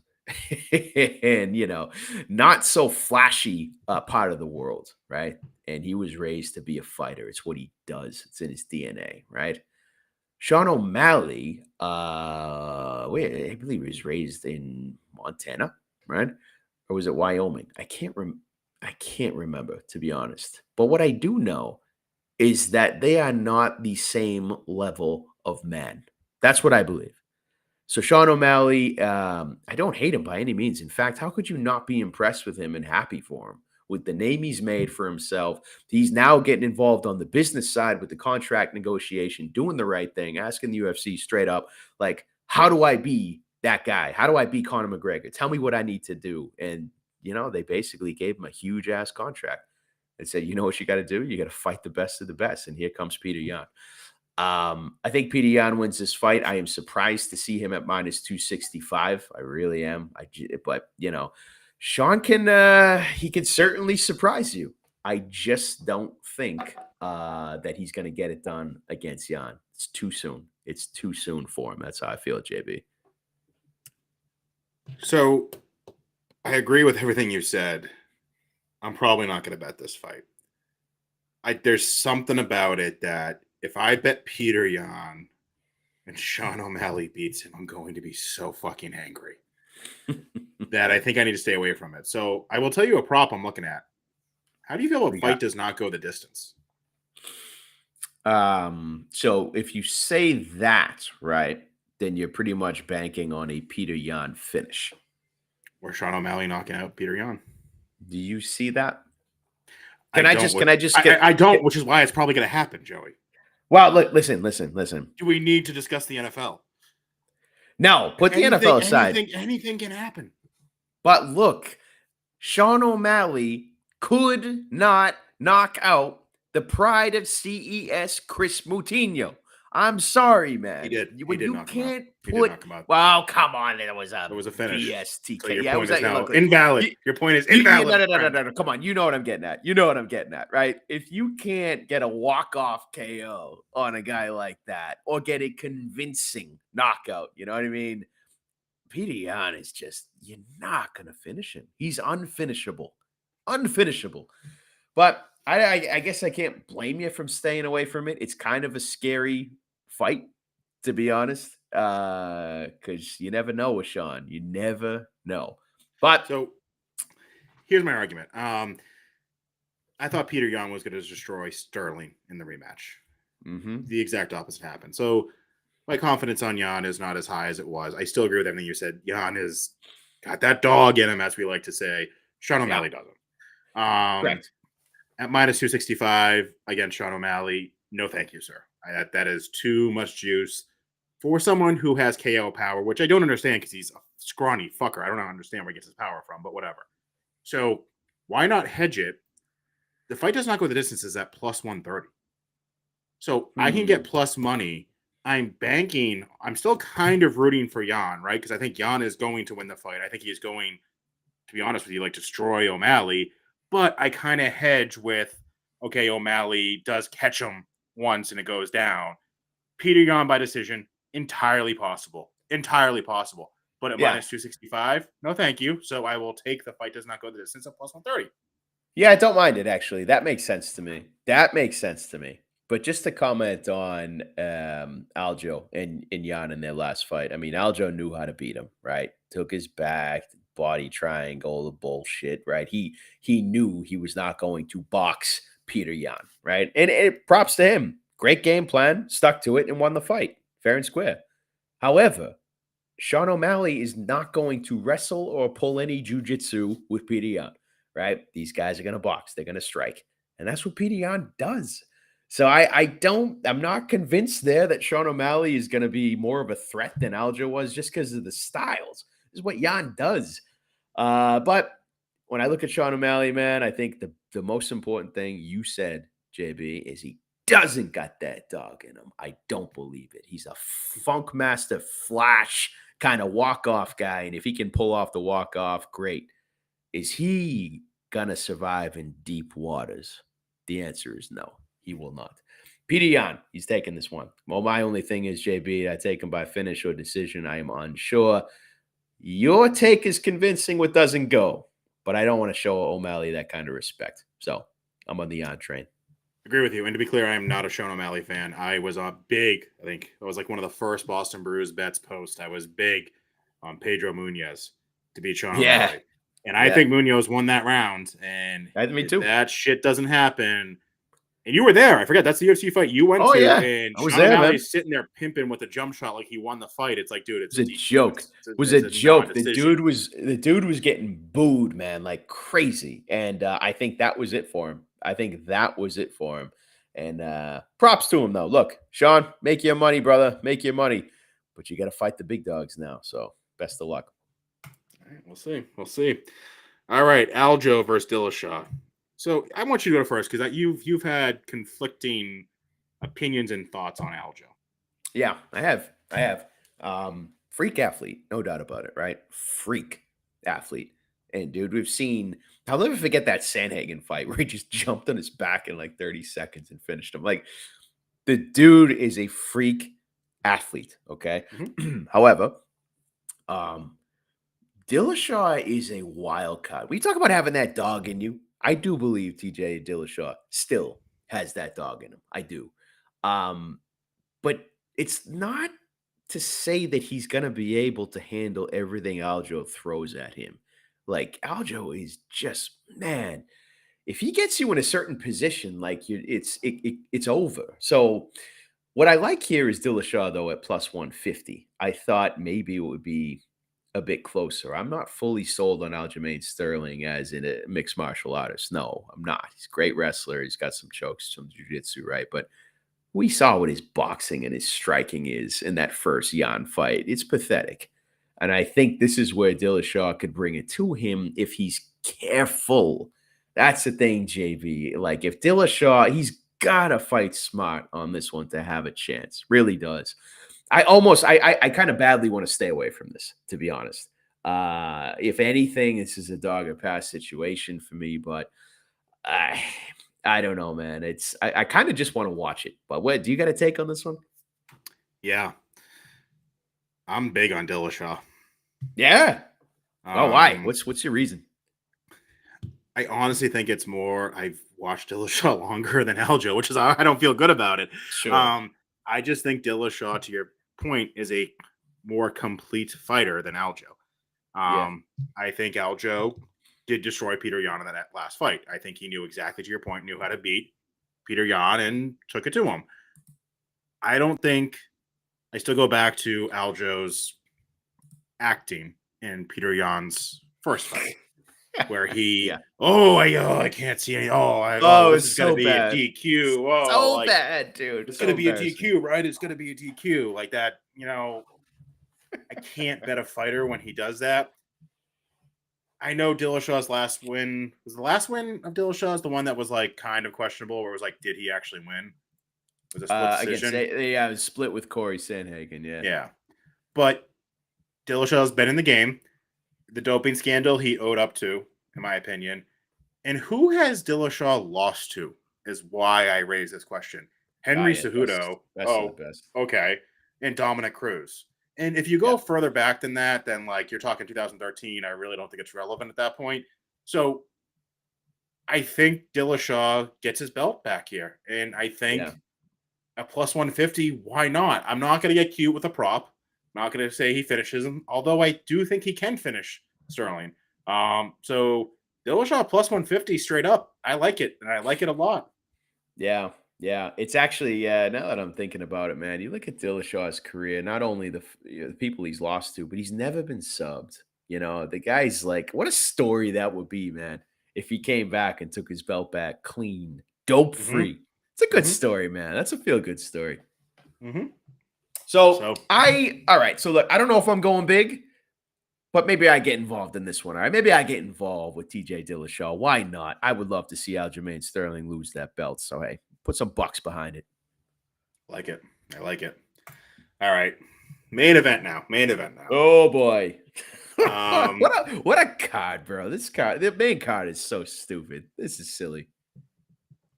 [SPEAKER 1] and not so flashy part of the world, right? And he was raised to be a fighter. It's what he does. It's in his DNA, right? Sean O'Malley, I believe he was raised in Montana, right? Or was it Wyoming? I can't remember, to be honest. But what I do know is that they are not the same level of man. That's what I believe. So Sean O'Malley, I don't hate him by any means. In fact, how could you not be impressed with him and happy for him? With the name he's made for himself, he's now getting involved on the business side with the contract negotiation, doing the right thing, asking the UFC straight up, like, how do I be that guy? How do I be Conor McGregor? Tell me what I need to do. And, they basically gave him a huge ass contract and said, you know what you got to do? You got to fight the best of the best. And here comes Peter Yan. I think Peter Yan wins this fight. I am surprised to see him at minus 265. I really am. But Sean he can certainly surprise you. I just don't think that he's going to get it done against Yan. It's too soon. It's too soon for him. That's how I feel, JB.
[SPEAKER 2] So I agree with everything you said. I'm probably not going to bet this fight. There's something about it that if I bet Peter Yan and Sean O'Malley beats him, I'm going to be so fucking angry that I think I need to stay away from it. So I will tell you a prop I'm looking at. How do you feel a fight does not go the distance?
[SPEAKER 1] So if you say that, right, then you're pretty much banking on a Peter Yan finish.
[SPEAKER 2] Or Sean O'Malley knocking out Peter Yan.
[SPEAKER 1] Do you see that?
[SPEAKER 2] I don't, which is why it's probably going to happen, Joey.
[SPEAKER 1] Well, look, listen.
[SPEAKER 2] Do we need to discuss the NFL?
[SPEAKER 1] No, put the NFL aside.
[SPEAKER 2] Anything can happen.
[SPEAKER 1] But look, Sean O'Malley could not knock out the pride of CES, Chris Moutinho. I'm sorry, man.
[SPEAKER 2] He did.
[SPEAKER 1] You can't put. Well, come on. It was a
[SPEAKER 2] finish.
[SPEAKER 1] BSTK.
[SPEAKER 2] So your point is now invalid. Your point is invalid.
[SPEAKER 1] No. Come on. You know what I'm getting at. Right? If you can't get a walk-off KO on a guy like that or get a convincing knockout, you know what I mean? Peter Yan is just, you're not going to finish him. He's unfinishable. But I guess I can't blame you from staying away from it. It's kind of a scary fight, to be honest, because you never know with Sean. You never know. But
[SPEAKER 2] so here's my argument. I thought Peter Yan was going to destroy Sterling in the rematch.
[SPEAKER 1] Mm-hmm.
[SPEAKER 2] The exact opposite happened. So my confidence on Jan is not as high as it was. I still agree with everything you said. Jan has got that dog in him, as we like to say. Sean
[SPEAKER 1] Yeah,
[SPEAKER 2] O'Malley doesn't. Um,
[SPEAKER 1] correct.
[SPEAKER 2] at minus 265 against Sean O'Malley, no thank you, sir. That is too much juice for someone who has KO power, which I don't understand because he's a scrawny fucker. I don't understand where he gets his power from, but whatever. So why not hedge it? The fight does not go the distance at plus 130. So I can
[SPEAKER 1] Hmm.
[SPEAKER 2] get plus money. I'm banking. I'm still kind of rooting for Jan, right? Because I think Jan is going to win the fight. I think he is going, to be honest with you, like destroy O'Malley. But I kind of hedge with, okay, O'Malley does catch him once and it goes down. Peter Yan by decision, entirely possible. Entirely possible. But at
[SPEAKER 1] Yeah.
[SPEAKER 2] minus 265, no thank you. So I will take the fight does not go the distance at plus 130.
[SPEAKER 1] Yeah, I don't mind it actually. That makes sense to me. That makes sense to me. But just to comment on Aljo and Jan in their last fight, I mean, Aljo knew how to beat him, right? Took his back, body triangle, the bullshit, right? He knew he was not going to box Peter Yan, right? And props to him. Great game plan, stuck to it, and won the fight, fair and square. However, Sean O'Malley is not going to wrestle or pull any jujitsu with Peter Yan, right? These guys are going to box, they're going to strike. And that's what Peter Yan does. So I'm not convinced there that Sean O'Malley is going to be more of a threat than Aljo was just because of the styles. This is what Yan does. But when I look at Sean O'Malley, man, I think the most important thing you said, JB, is he doesn't got that dog in him. I don't believe it. He's a funk master flash kind of walk off guy. And if he can pull off the walk off, great. Is he gonna survive in deep waters? The answer is no, he will not. Peter Yan, he's taking this one. Well, my only thing is, JB, I take him by finish or decision. I am unsure. Your take is convincing what doesn't go, but I don't want to show O'Malley that kind of respect. So I'm on the Yan train.
[SPEAKER 2] Agree with you. And to be clear, I am not a Sean O'Malley fan. I was a big, I think it was like one of the first Boston Brews bets post. I was big on Pedro Munoz to beat Sean
[SPEAKER 1] Yeah,
[SPEAKER 2] O'Malley. And I
[SPEAKER 1] yeah.
[SPEAKER 2] think Munoz won that round. And
[SPEAKER 1] Me
[SPEAKER 2] if
[SPEAKER 1] too.
[SPEAKER 2] that shit doesn't happen, and you were there, I forget, that's the UFC fight you went
[SPEAKER 1] Oh
[SPEAKER 2] to,
[SPEAKER 1] yeah,
[SPEAKER 2] and
[SPEAKER 1] I was
[SPEAKER 2] Sean
[SPEAKER 1] there, man.
[SPEAKER 2] O'Malley's sitting there pimping with a jump shot like he won the fight. It's like, dude, it's
[SPEAKER 1] Was
[SPEAKER 2] a
[SPEAKER 1] a
[SPEAKER 2] DQ.
[SPEAKER 1] joke.
[SPEAKER 2] It's,
[SPEAKER 1] Was a
[SPEAKER 2] it's a
[SPEAKER 1] joke.
[SPEAKER 2] non-decision.
[SPEAKER 1] The dude was getting booed, man, like crazy, and I think that was it for him. I think that was it for him. And props to him though. Look, Sean, make your money, brother. Make your money, but you got to fight the big dogs now. So best of luck.
[SPEAKER 2] All right, we'll see. We'll see. All right, Aljo versus Dillashaw. So I want you to go first because you've had conflicting opinions and thoughts on Aljo.
[SPEAKER 1] Yeah, I have. I have. Freak athlete, no doubt about it, right? Freak athlete. And dude, we've seen I'll never forget that Sandhagen fight where he just jumped on his back in like 30 seconds and finished him. Like the dude is a freak athlete, okay?
[SPEAKER 2] Mhm.
[SPEAKER 1] However, um Dillashaw is a wild card. We talk about having that dog in you. I do believe TJ Dillashaw still has that dog in him. I do. Um but it's not to say that he's gonna be able to handle everything Aljo throws at him. Like, Aljo is just man, if he gets you in a certain position, like, it's over. So, what I like here is Dillashaw, though, at plus 150. I thought maybe it would be a bit closer. I'm not fully sold on Aljamain Sterling as in a mixed martial artist. No, I'm not. He's a great wrestler. He's got some chokes, some jiu-jitsu, right? But we saw what his boxing and his striking is in that first Jan fight. It's pathetic. And I think this is where Dillashaw could bring it to him if he's careful. That's the thing, JV. Like if Dillashaw, he's gotta fight smart on this one to have a chance. Really does. I kind of badly want to stay away from this, to be honest. If anything, this is a dog or pass situation for me, but I I don't know, man. I kind of just want to watch it. But what do you got a take on this one?
[SPEAKER 2] Yeah, I'm big on Dillashaw.
[SPEAKER 1] Yeah. Oh, why?
[SPEAKER 2] Um,
[SPEAKER 1] What's your reason?
[SPEAKER 2] I honestly think it's more. I've watched Dillashaw longer than Aljo, which is I don't feel good about it.
[SPEAKER 1] Sure.
[SPEAKER 2] Um, I just think Dillashaw, to your point, is a more complete fighter than Aljo.
[SPEAKER 1] Yeah.
[SPEAKER 2] I think Aljo did destroy Peter Yan in that last fight. I think he knew exactly, to your point, knew how to beat Peter Yan and took it to him. I don't think I still go back to Aljo's acting in Peter Yan's first fight, where
[SPEAKER 1] Yeah.
[SPEAKER 2] I can't see any.
[SPEAKER 1] Oh,
[SPEAKER 2] This
[SPEAKER 1] it's
[SPEAKER 2] is gonna
[SPEAKER 1] so
[SPEAKER 2] be a
[SPEAKER 1] bad.
[SPEAKER 2] DQ.
[SPEAKER 1] So bad, dude.
[SPEAKER 2] It's
[SPEAKER 1] So
[SPEAKER 2] gonna be a
[SPEAKER 1] embarrassing.
[SPEAKER 2] DQ, right? It's gonna be a DQ like that. I can't bet a fighter when he does that. I know Dillashaw's last win was the last win of Dillashaw's the one that was like kind of questionable, where it was like, did he actually win? It was a split
[SPEAKER 1] Against
[SPEAKER 2] decision.
[SPEAKER 1] yeah, split with Corey Sandhagen. Yeah.
[SPEAKER 2] Yeah, but Dillashaw's been in the game. The doping scandal he owed up to, in my opinion. And who has Dillashaw lost to? Is why I raise this question. Henry
[SPEAKER 1] Yeah,
[SPEAKER 2] Cejudo.
[SPEAKER 1] best of the
[SPEAKER 2] Oh,
[SPEAKER 1] best.
[SPEAKER 2] okay. And Dominic Cruz. And if you
[SPEAKER 1] Yeah.
[SPEAKER 2] go further back than that, then like you're talking 2013, I really don't think it's relevant at that point. So I think Dillashaw gets his belt back here. And I think
[SPEAKER 1] Yeah.
[SPEAKER 2] at plus 150, why not? I'm not going to get cute with a prop. I'm not going to say he finishes him, although I do think he can finish Sterling. So Dillashaw plus 150 straight up. I like it, and I like it a lot.
[SPEAKER 1] Yeah. Yeah. It's actually, now that I'm thinking about it, man, you look at Dillashaw's career, not only the people he's lost to, but he's never been subbed. The guy's like, what a story that would be, man, if he came back and took his belt back clean, dope
[SPEAKER 2] Mm-hmm.
[SPEAKER 1] free. It's a good
[SPEAKER 2] Mm-hmm.
[SPEAKER 1] story, man. That's a feel good story.
[SPEAKER 2] Mm-hmm.
[SPEAKER 1] So all right. So look, I don't know if I'm going big, but maybe I get involved in this one. All right. Maybe I get involved with TJ Dillashaw. Why not? I would love to see Aljamain Sterling lose that belt. So hey, put some bucks behind it.
[SPEAKER 2] Like it. I like it. All right. Main event now.
[SPEAKER 1] Oh boy.
[SPEAKER 2] Um,
[SPEAKER 1] what a card, bro. The main card is so stupid. This is silly.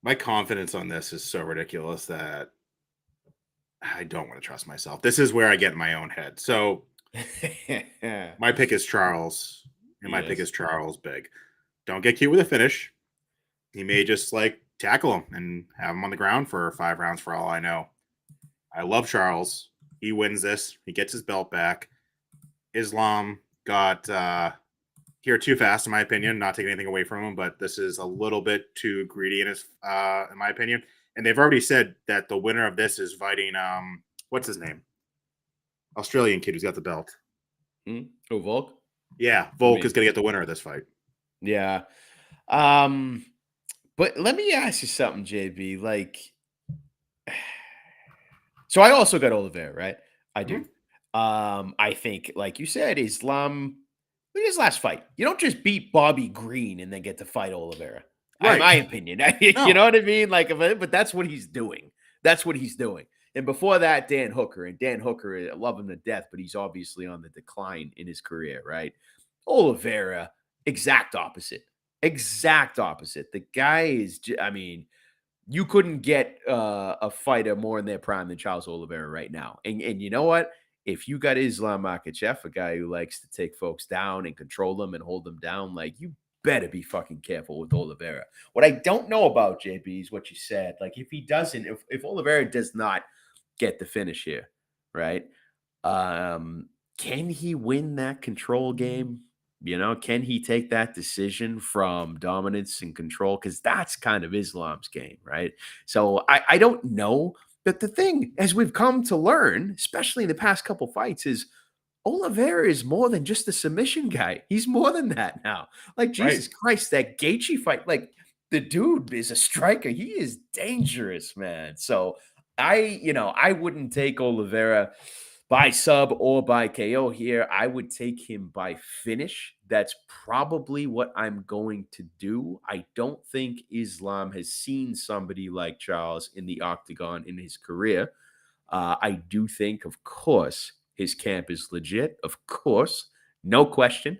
[SPEAKER 2] My confidence on this is so ridiculous that I don't want to trust myself. This is where I get in my own head. So my pick is Charles, and my pick
[SPEAKER 1] Yes.
[SPEAKER 2] is Charles Big. Don't get cute with a finish. He may just like tackle him and have him on the ground for 5 rounds for all I know. I love Charles. He wins this. He gets his belt back. Islam got here too fast, in my opinion. Not taking anything away from him, but this is a little bit too greedy in my opinion. And they've already said that the winner of this is fighting what's his name? Australian kid who's got the belt.
[SPEAKER 1] Oh, Volk?
[SPEAKER 2] Yeah, Volk is going to get the winner of this fight.
[SPEAKER 1] Yeah. But let me ask you something, JB. Like, so I also got Oliveira, right? I do. I think, like you said, Islam. Look at his last fight. You don't just beat Bobby Green and then get to fight Oliveira.
[SPEAKER 2] Right.
[SPEAKER 1] In my opinion, you know what I mean? Like, but that's what he's doing. That's what he's doing. And before that, Dan Hooker. And Dan Hooker, I love him to death, but he's obviously on the decline in his career, right? Oliveira, exact opposite. Exact opposite. The guy is, I mean, you couldn't get a fighter more in their prime than Charles Oliveira right now. And you know what? If you got Islam Makhachev, a guy who likes to take folks down and control them and hold them down, like, you better be fucking careful with Oliveira. What I don't know about, JB, is what you said. Like, if he doesn't, if Oliveira does not get the finish here, right? Can he win that control game? Can he take that decision from dominance and control? Because that's kind of Islam's game, right? So I don't know. But the thing, as we've come to learn, especially in the past couple fights, is Oliveira is more than just a submission guy. He's more than that now. Like, Jesus Christ, that Gaethje fight, like, the dude is a striker. He is dangerous, man. So I wouldn't take Oliveira by sub or by KO here. I would take him by finish. That's probably what I'm going to do. I don't think Islam has seen somebody like Charles in the octagon in his career. I do think, of course, his camp is legit. Of course, no question.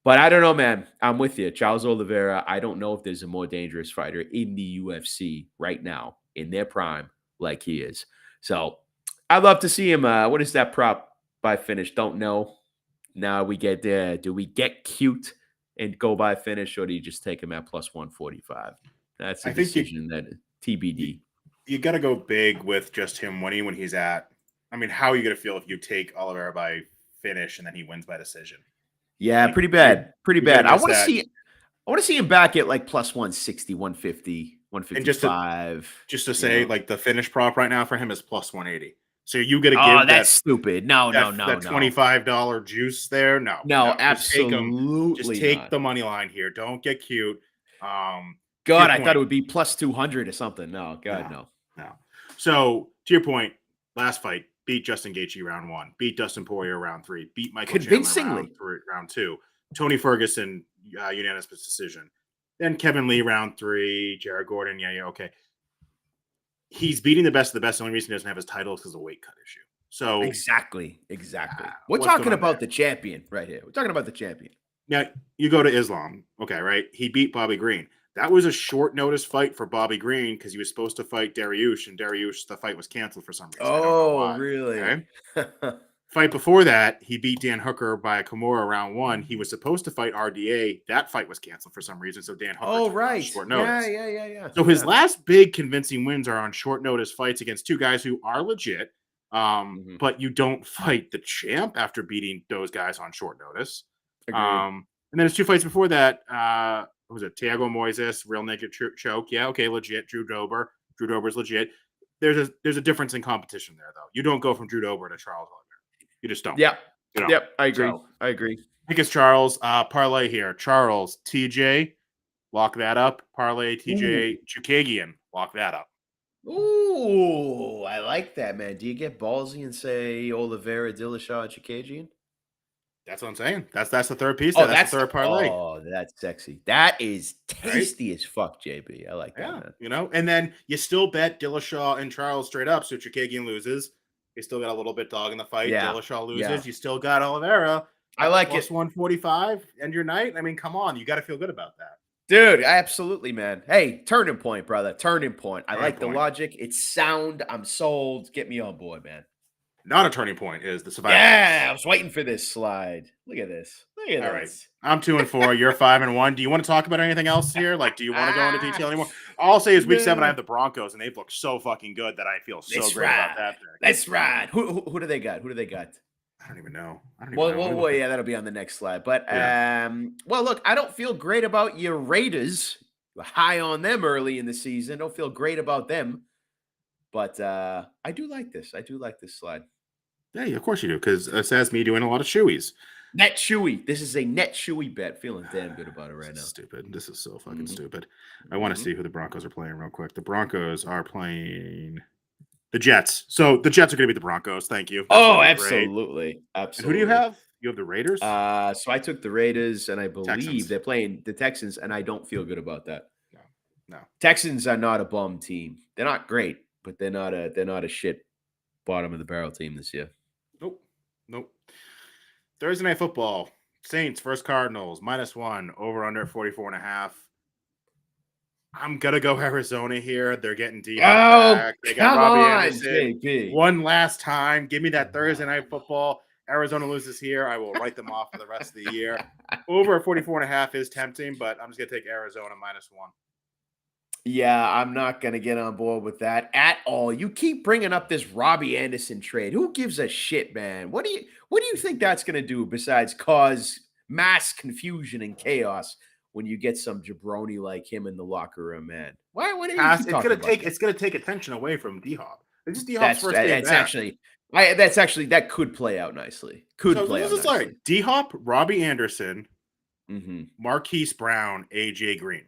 [SPEAKER 1] But I don't know, man. I'm with you. Charles Oliveira, I don't know if there's a more dangerous fighter in the UFC right now in their prime like he is. So I'd love to see him. What is that prop by finish? Don't know. Now we get there. Do we get cute and go by finish, or do you just take him at plus 145? That's a decision that TBD.
[SPEAKER 2] You got to go big with just him winning when he's at. I mean, how are you going to feel if you take Oliveira by finish and then he wins by decision?
[SPEAKER 1] Yeah, pretty bad. Pretty bad. I want to see him back at like plus 160, 150, 155.
[SPEAKER 2] And just to say, like, the finish prop right now for him is plus 180. So you got to
[SPEAKER 1] Oh,
[SPEAKER 2] give
[SPEAKER 1] that's stupid. No, no, no,
[SPEAKER 2] that
[SPEAKER 1] no.
[SPEAKER 2] $25 juice there. No,
[SPEAKER 1] No,
[SPEAKER 2] just take them. Just
[SPEAKER 1] absolutely
[SPEAKER 2] take
[SPEAKER 1] not.
[SPEAKER 2] the money line here. Don't get cute. To your
[SPEAKER 1] God, I thought
[SPEAKER 2] point,
[SPEAKER 1] it would be plus 200 or something. No, God,
[SPEAKER 2] no,
[SPEAKER 1] no.
[SPEAKER 2] no. So to your point, last fight beat Justin Gaethje round 1, beat Dustin Poirier round 3, beat Michael Chandler
[SPEAKER 1] Convincingly.
[SPEAKER 2] round 2, Tony Ferguson unanimous decision, then Kevin Lee round 3, Jared Gordon, yeah, okay. He's beating the best of the best. The only reason he doesn't have his title is because of the weight cut issue. So
[SPEAKER 1] Exactly. We're
[SPEAKER 2] what's going
[SPEAKER 1] talking
[SPEAKER 2] on
[SPEAKER 1] about
[SPEAKER 2] there?
[SPEAKER 1] the champion right here. We're talking about the champion.
[SPEAKER 2] Now you go to Islam, okay, right? He beat Bobby Green. That was a short notice fight for Bobby Green because he was supposed to fight Dariush, and Dariush, the fight was canceled for some reason. I don't know
[SPEAKER 1] Oh,
[SPEAKER 2] why.
[SPEAKER 1] really?
[SPEAKER 2] Okay. Fight before that, he beat Dan Hooker by a Kimura round 1. He was supposed to fight RDA. That fight was canceled for some reason. So Dan Hooker
[SPEAKER 1] Oh,
[SPEAKER 2] took it on
[SPEAKER 1] right.
[SPEAKER 2] short
[SPEAKER 1] Yeah,
[SPEAKER 2] notice.
[SPEAKER 1] yeah.
[SPEAKER 2] So his last big convincing wins are on short notice fights against two guys who are legit. But you don't fight the champ after beating those guys on short notice.
[SPEAKER 1] Agreed.
[SPEAKER 2] And then his 2 fights before that, what was it? Thiago Moises, real naked choke. Yeah, okay, legit. Drew Dober. Drew Dober's legit. There's a difference in competition there, though. You don't go from Drew Dober to Charles Oliveira. You just don't.
[SPEAKER 1] Yep.
[SPEAKER 2] You know?
[SPEAKER 1] Yep. I agree.
[SPEAKER 2] So,
[SPEAKER 1] I agree.
[SPEAKER 2] I think it's Charles. Parlay here. Charles, TJ, lock that up. Parlay, TJ, Chukagian, lock that up.
[SPEAKER 1] Ooh, I like that, man. Do you get ballsy and say Oliveira, Dillashaw, Chikagian?
[SPEAKER 2] That's what I'm saying. That's the third piece.
[SPEAKER 1] Oh,
[SPEAKER 2] That's the third parlay.
[SPEAKER 1] Oh, that's sexy. That is tasty as fuck, JB. I like that, man.
[SPEAKER 2] You know, and then you still bet Dillashaw and Charles straight up. So Chukagian loses. You still got a little bit dog in the fight.
[SPEAKER 1] Yeah.
[SPEAKER 2] Dillashaw loses.
[SPEAKER 1] Yeah.
[SPEAKER 2] You still got Oliveira.
[SPEAKER 1] I like
[SPEAKER 2] plus
[SPEAKER 1] it.
[SPEAKER 2] 145 end your night. I mean, come on. You got to feel good about that.
[SPEAKER 1] Dude, absolutely, man. Hey, turning point, brother. Turning point. I like the
[SPEAKER 2] point.
[SPEAKER 1] logic. It's sound. I'm sold. Get me on board, man.
[SPEAKER 2] Not a turning point is the survival.
[SPEAKER 1] Yeah, I was waiting for this slide. Look at this. Look at
[SPEAKER 2] All
[SPEAKER 1] this.
[SPEAKER 2] right. I'm 2-4. You're 5-1. Do you want to talk about anything else here? Like, do you want to go into detail anymore? All I'll say is week 7, I have the Broncos, and they've looked so fucking good that I feel so great about that.
[SPEAKER 1] Let's ride. Who do they got? Who do they got?
[SPEAKER 2] I don't even know.
[SPEAKER 1] Well, yeah, that'll be on the next slide. But well, look, I don't feel great about your Raiders. High on them early in the season. Don't feel great about them. But I do like this. I do like this slide.
[SPEAKER 2] Yeah, of course you do, because it says me doing a lot of shoeys.
[SPEAKER 1] Net Chewy. This is a net Chewy bet. Feeling damn good about it right now.
[SPEAKER 2] Stupid. This is so fucking stupid. I want to see who the Broncos are playing real quick. The Broncos are playing the Jets. So the Jets are going to beat the Broncos. Thank you.
[SPEAKER 1] Absolutely. Absolutely.
[SPEAKER 2] And who do you have? You have the Raiders?
[SPEAKER 1] So I took the Raiders, and I believe
[SPEAKER 2] Texans.
[SPEAKER 1] they're playing the Texans, and I don't feel good about that.
[SPEAKER 2] No.
[SPEAKER 1] Texans are not a bum team. They're not great, but they're not a shit bottom of the barrel team this year.
[SPEAKER 2] Nope. Thursday Night Football. Saints versus Cardinals. -1. Over under 44.5. I'm gonna go Arizona here. They're getting D. Back. They got Robbie Anderson.
[SPEAKER 1] JP.
[SPEAKER 2] One last time. Give me that Thursday Night Football. Arizona loses here. I will write them off for the rest of the year. Over 44.5 is tempting, but I'm just gonna take Arizona -1.
[SPEAKER 1] Yeah, I'm not going to get on board with that at all. You keep bringing up this Robbie Anderson trade. Who gives a shit, man? What do you think that's going to do besides cause mass confusion and chaos when you get some jabroni like him in the locker room, man? Why do you keep talking about that?
[SPEAKER 2] It's gonna take attention away from D-Hop. It's just
[SPEAKER 1] That's
[SPEAKER 2] D-Hop's first game back.
[SPEAKER 1] that could play out nicely. Nicely.
[SPEAKER 2] D-Hop, Robbie Anderson,
[SPEAKER 1] Mm-hmm.
[SPEAKER 2] Marquise Brown, AJ Green.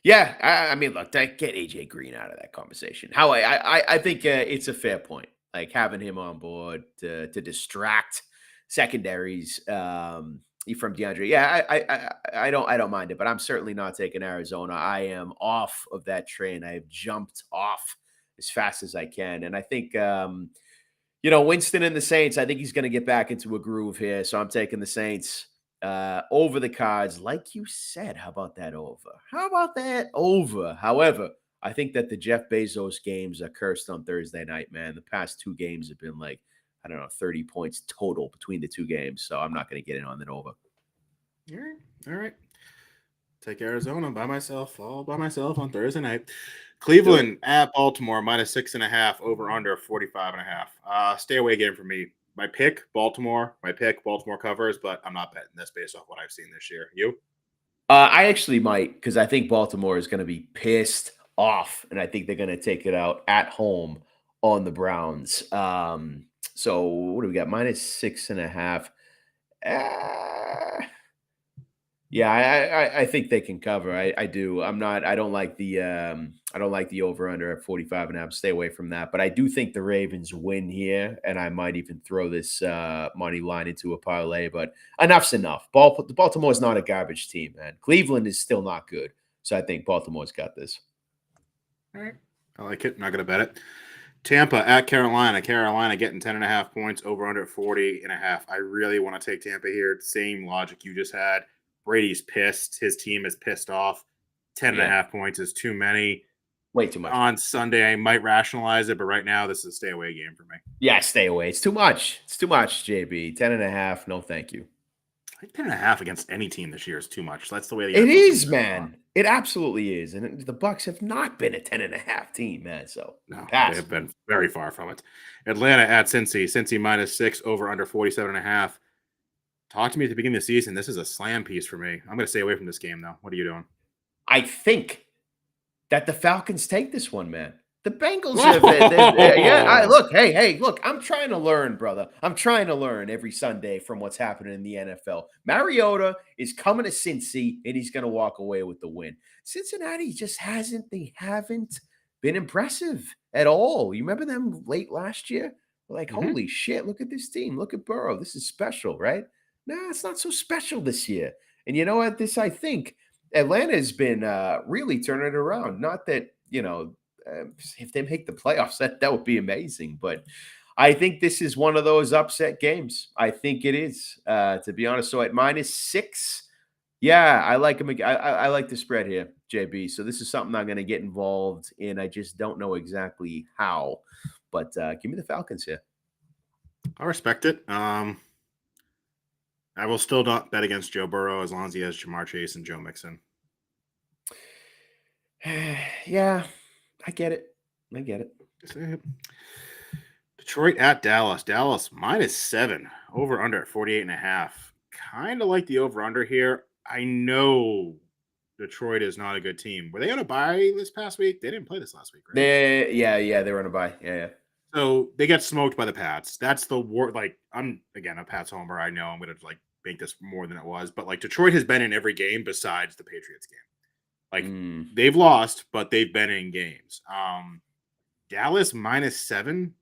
[SPEAKER 1] Yeah, I mean, look, get AJ Green out of that conversation. How I think it's a fair point, like having him on board to distract secondaries from DeAndre. Yeah, I don't mind it, but I'm certainly not taking Arizona. I am off of that train. I have jumped off as fast as I can, and I think Winston and the Saints. I think he's going to get back into a groove here, so I'm taking the Saints. Over the Cards, like you said. How about that over? However, I think that the Jeff Bezos games are cursed on Thursday night, man. The past 2 games have been 30 points total between the 2 games. So I'm not going to get in on that over.
[SPEAKER 2] All right. Take Arizona all by myself on Thursday night. Cleveland at Baltimore -6.5, over under 45.5. Stay away game for me. My pick, Baltimore. Baltimore covers, but I'm not betting this based off what I've seen this year. You?
[SPEAKER 1] I actually might, because I think Baltimore is going to be pissed off, and I think they're going to take it out at home on the Browns. So what do we got? -6.5. Uh, yeah, I think they can cover. I do. I don't like the over under at 45.5. Stay away from that. But I do think the Ravens win here, and I might even throw this money line into a parlay. But enough's enough. Baltimore's not a garbage team, man. Cleveland is still not good. So I think Baltimore's got this.
[SPEAKER 2] All right. I like it. Not going to bet it. Tampa at Carolina. Carolina getting 10.5 points, over under 40.5. I really want to take Tampa here. Same logic you just had. Brady's pissed. His team is pissed off. 10.5 points is too many.
[SPEAKER 1] Way too much.
[SPEAKER 2] On Sunday, I might rationalize it, but right now, this is a stay away game for me.
[SPEAKER 1] Yeah, stay away. It's too much. It's too much, JB. 10.5. No, thank you.
[SPEAKER 2] I think 10.5 against any team this year is too much. That's the way
[SPEAKER 1] it is, man. It absolutely is. And the Bucks have not been a 10.5 team, man. So
[SPEAKER 2] no,
[SPEAKER 1] pass.
[SPEAKER 2] they have been very far from it. Atlanta at Cincy. Cincy -6, over under 47.5. Talk to me at the beginning of the season. This is a slam piece for me. I'm going to stay away from this game, though. What are you doing?
[SPEAKER 1] I think that the Falcons take this one, man. The Bengals have look, look, I'm trying to learn, brother. I'm trying to learn every Sunday from what's happening in the NFL. Mariota is coming to Cincy, and he's going to walk away with the win. Cincinnati just haven't been impressive at all. You remember them late last year? Like, holy shit, look at this team. Look at Burrow. This is special, right? Nah, it's not so special this year. And you know what? I think Atlanta has been really turning it around. Not that, if they make the playoffs, that would be amazing. But I think this is one of those upset games. I think it is, to be honest. So at -6, yeah, I like him. I like the spread here, JB. So this is something I'm going to get involved in. I just don't know exactly how. But give me the Falcons here.
[SPEAKER 2] I respect it. I will still not bet against Joe Burrow as long as he has Jamar Chase and Joe Mixon.
[SPEAKER 1] Yeah, I get it.
[SPEAKER 2] Detroit at Dallas. Dallas -7, over under at 48.5. Kind of like the over under here. I know Detroit is not a good team. Were they on a bye this past week? They didn't play this last week, right?
[SPEAKER 1] They were on a bye. Yeah.
[SPEAKER 2] So they got smoked by the Pats. That's the war. Like, I'm again a Pats homer. I know I'm gonna make this more than it was, but Detroit has been in every game besides the Patriots game. They've lost, but they've been in games. Dallas -7.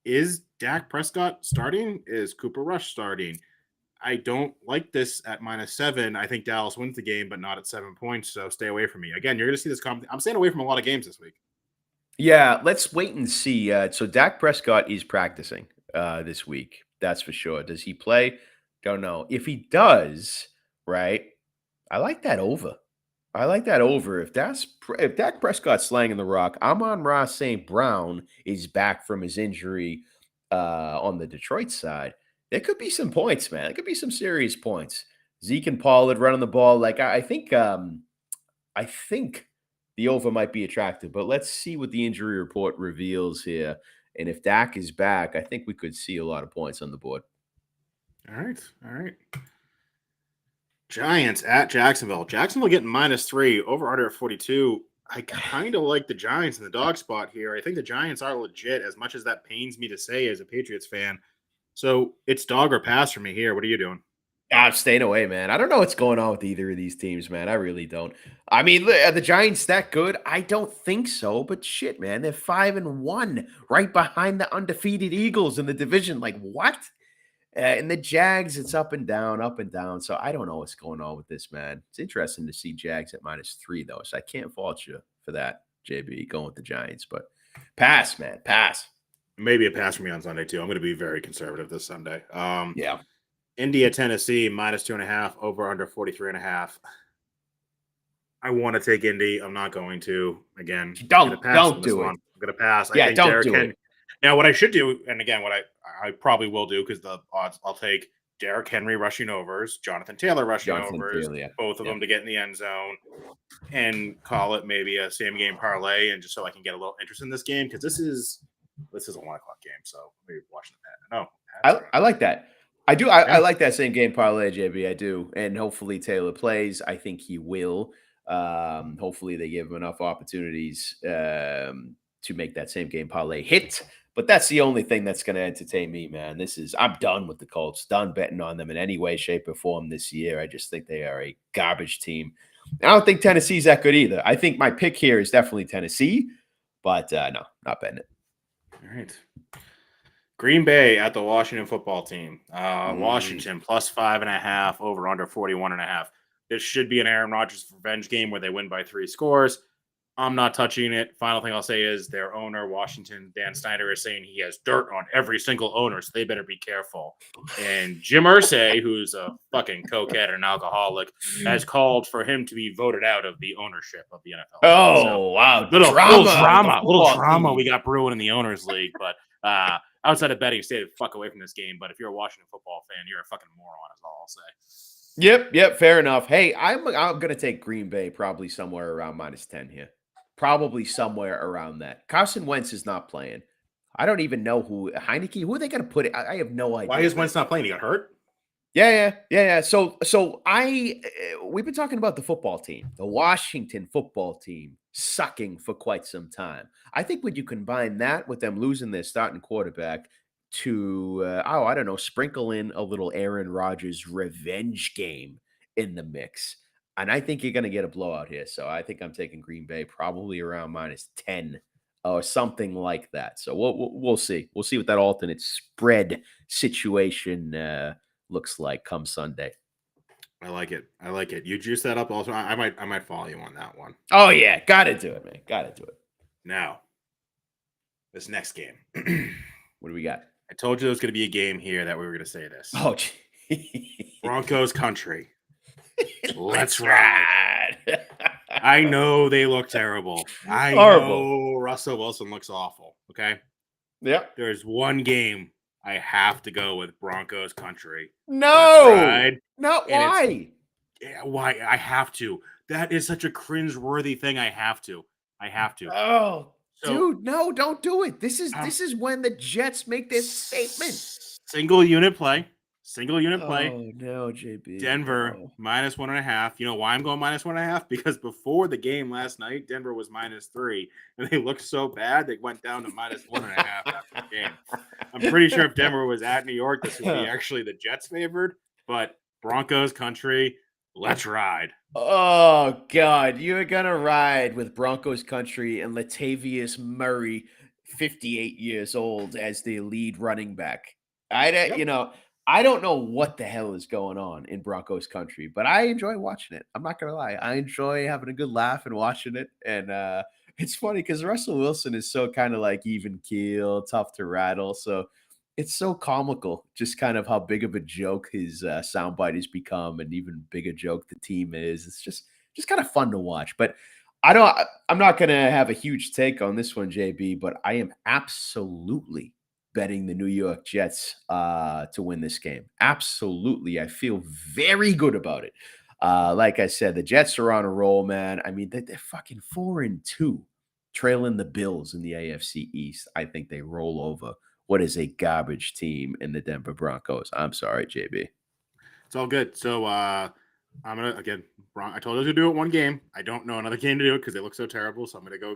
[SPEAKER 2] Is Dak Prescott starting? Is Cooper Rush starting? I don't like this at -7. I think Dallas wins the game, but not at 7 points. So stay away from me. Again, you're going to see this. I'm staying away from a lot of games this week.
[SPEAKER 1] Yeah, let's wait and see. So Dak Prescott is practicing this week. That's for sure. Does he play? Don't know. If he does, right, I like that over. If Dak Prescott's slanging the rock, Amon-Ra St. Brown is back from his injury on the Detroit side. There could be some points, man. There could be some serious points. Zeke and Pollard running the ball. I think the over might be attractive, but let's see what the injury report reveals here. And if Dak is back, I think we could see a lot of points on the board.
[SPEAKER 2] All right. Giants at Jacksonville. Jacksonville getting -3, over under at 42. I kind of like the Giants in the dog spot here. I think the Giants are legit, as much as that pains me to say as a Patriots fan. So it's dog or pass for me here. What are you doing?
[SPEAKER 1] I'm staying away, man. I don't know what's going on with either of these teams, man. I really don't. I mean, are the Giants that good? I don't think so, but shit, man. They're 5-1, right behind the undefeated Eagles in the division. Like, what? And the Jags, it's up and down, up and down. So I don't know what's going on with this, man. It's interesting to see Jags at -3, though. So I can't fault you for that, JB, going with the Giants. But pass, man, pass.
[SPEAKER 2] Maybe a pass for me on Sunday, too. I'm going to be very conservative this Sunday.
[SPEAKER 1] Yeah.
[SPEAKER 2] India, Tennessee, -2.5, over under 43.5. I want to take Indy. I'm not going to. Again,
[SPEAKER 1] don't do it.
[SPEAKER 2] I'm going to pass.
[SPEAKER 1] Yeah,
[SPEAKER 2] I think
[SPEAKER 1] don't do it.
[SPEAKER 2] Now, what I should do, and again, what I probably will do, because the odds, I'll take Derrick Henry rushing overs, Jonathan Taylor rushing overs, both of them to get in the end zone, and call it maybe a same game parlay, and just so I can get a little interest in this game, because this is a 1:00 game, so maybe watching the Pat. No,
[SPEAKER 1] I like that. I do. I like that same game parlay, JB. I do, and hopefully Taylor plays. I think he will. Hopefully they give him enough opportunities to make that same game parlay hit. But that's the only thing that's going to entertain me, man. I'm done with the Colts, done betting on them in any way, shape, or form this year. I just think they are a garbage team. I don't think Tennessee's that good either. I think my pick here is definitely Tennessee, but no, not betting it.
[SPEAKER 2] All right. Green Bay at the Washington football team. Washington plus 5.5 over under 41.5. This should be an Aaron Rodgers revenge game where they win by 3 scores. I'm not touching it. Final thing I'll say is their owner, Washington, Dan Snyder, is saying he has dirt on every single owner, so they better be careful. And Jim Irsay, who's a fucking cokehead and an alcoholic, has called for him to be voted out of the ownership of the NFL.
[SPEAKER 1] Oh, wow.
[SPEAKER 2] Little drama we got brewing in the owners league. But outside of betting, stay the fuck away from this game. But if you're a Washington football fan, you're a fucking moron, is all I'll say.
[SPEAKER 1] Yep, fair enough. Hey, I'm gonna take Green Bay probably somewhere around -10 here. Probably somewhere around that. Carson Wentz is not playing. I don't even know who Heineke. Who are they gonna put it? I have no idea.
[SPEAKER 2] Why is Wentz not playing? He got hurt.
[SPEAKER 1] Yeah. So we've been talking about the football team, the Washington football team sucking for quite some time. I think when you combine that with them losing their starting quarterback to I don't know, sprinkle in a little Aaron Rodgers revenge game in the mix. And I think you're going to get a blowout here. So I think I'm taking Green Bay probably around -10 or something like that. So we'll see. We'll see what that alternate spread situation looks like come Sunday.
[SPEAKER 2] I like it. You juice that up also. I might follow you on that one.
[SPEAKER 1] Oh yeah, gotta do it, man. Gotta do it.
[SPEAKER 2] Now, this next game.
[SPEAKER 1] What do we got?
[SPEAKER 2] I told you there was going to be a game here that we were going to say this.
[SPEAKER 1] Oh,
[SPEAKER 2] Broncos country. Let's ride. I know they look terrible. I know Russell Wilson looks awful. Okay.
[SPEAKER 1] Yep.
[SPEAKER 2] There's one game I have to go with Broncos country.
[SPEAKER 1] No. Not why?
[SPEAKER 2] Why? I have to. That is such a cringe-worthy thing. I have to.
[SPEAKER 1] Oh, dude, no, don't do it. This is when the Jets make this statement.
[SPEAKER 2] Single unit play.
[SPEAKER 1] Oh, no, JB.
[SPEAKER 2] Denver -1.5. You know why I'm going -1.5? Because before the game last night, Denver was -3, and they looked so bad they went down to -1.5 after the game. I'm pretty sure if Denver was at New York, this would be actually the Jets favored. But Broncos country, let's ride.
[SPEAKER 1] Oh God, you're gonna ride with Broncos country and Latavius Murray, 58 years old, as the lead running back. I don't know what the hell is going on in Broncos country, but I enjoy watching it. I'm not going to lie. I enjoy having a good laugh and watching it. And it's funny because Russell Wilson is so kind of like even keel, tough to rattle. So it's so comical, just kind of how big of a joke his soundbite has become, and even bigger joke the team is. It's just kind of fun to watch. But I'm not going to have a huge take on this one, JB, but I am absolutely betting the New York Jets to win this game. Absolutely. I feel very good about it. Like I said, the Jets are on a roll, man. I mean, they're fucking 4-2, trailing the Bills in the AFC East. I think they roll over what is a garbage team in the Denver Broncos. I'm sorry, JB.
[SPEAKER 2] It's all good. So I'm going to, again, I told you to do it one game. I don't know another game to do it because they look so terrible. So I'm going to go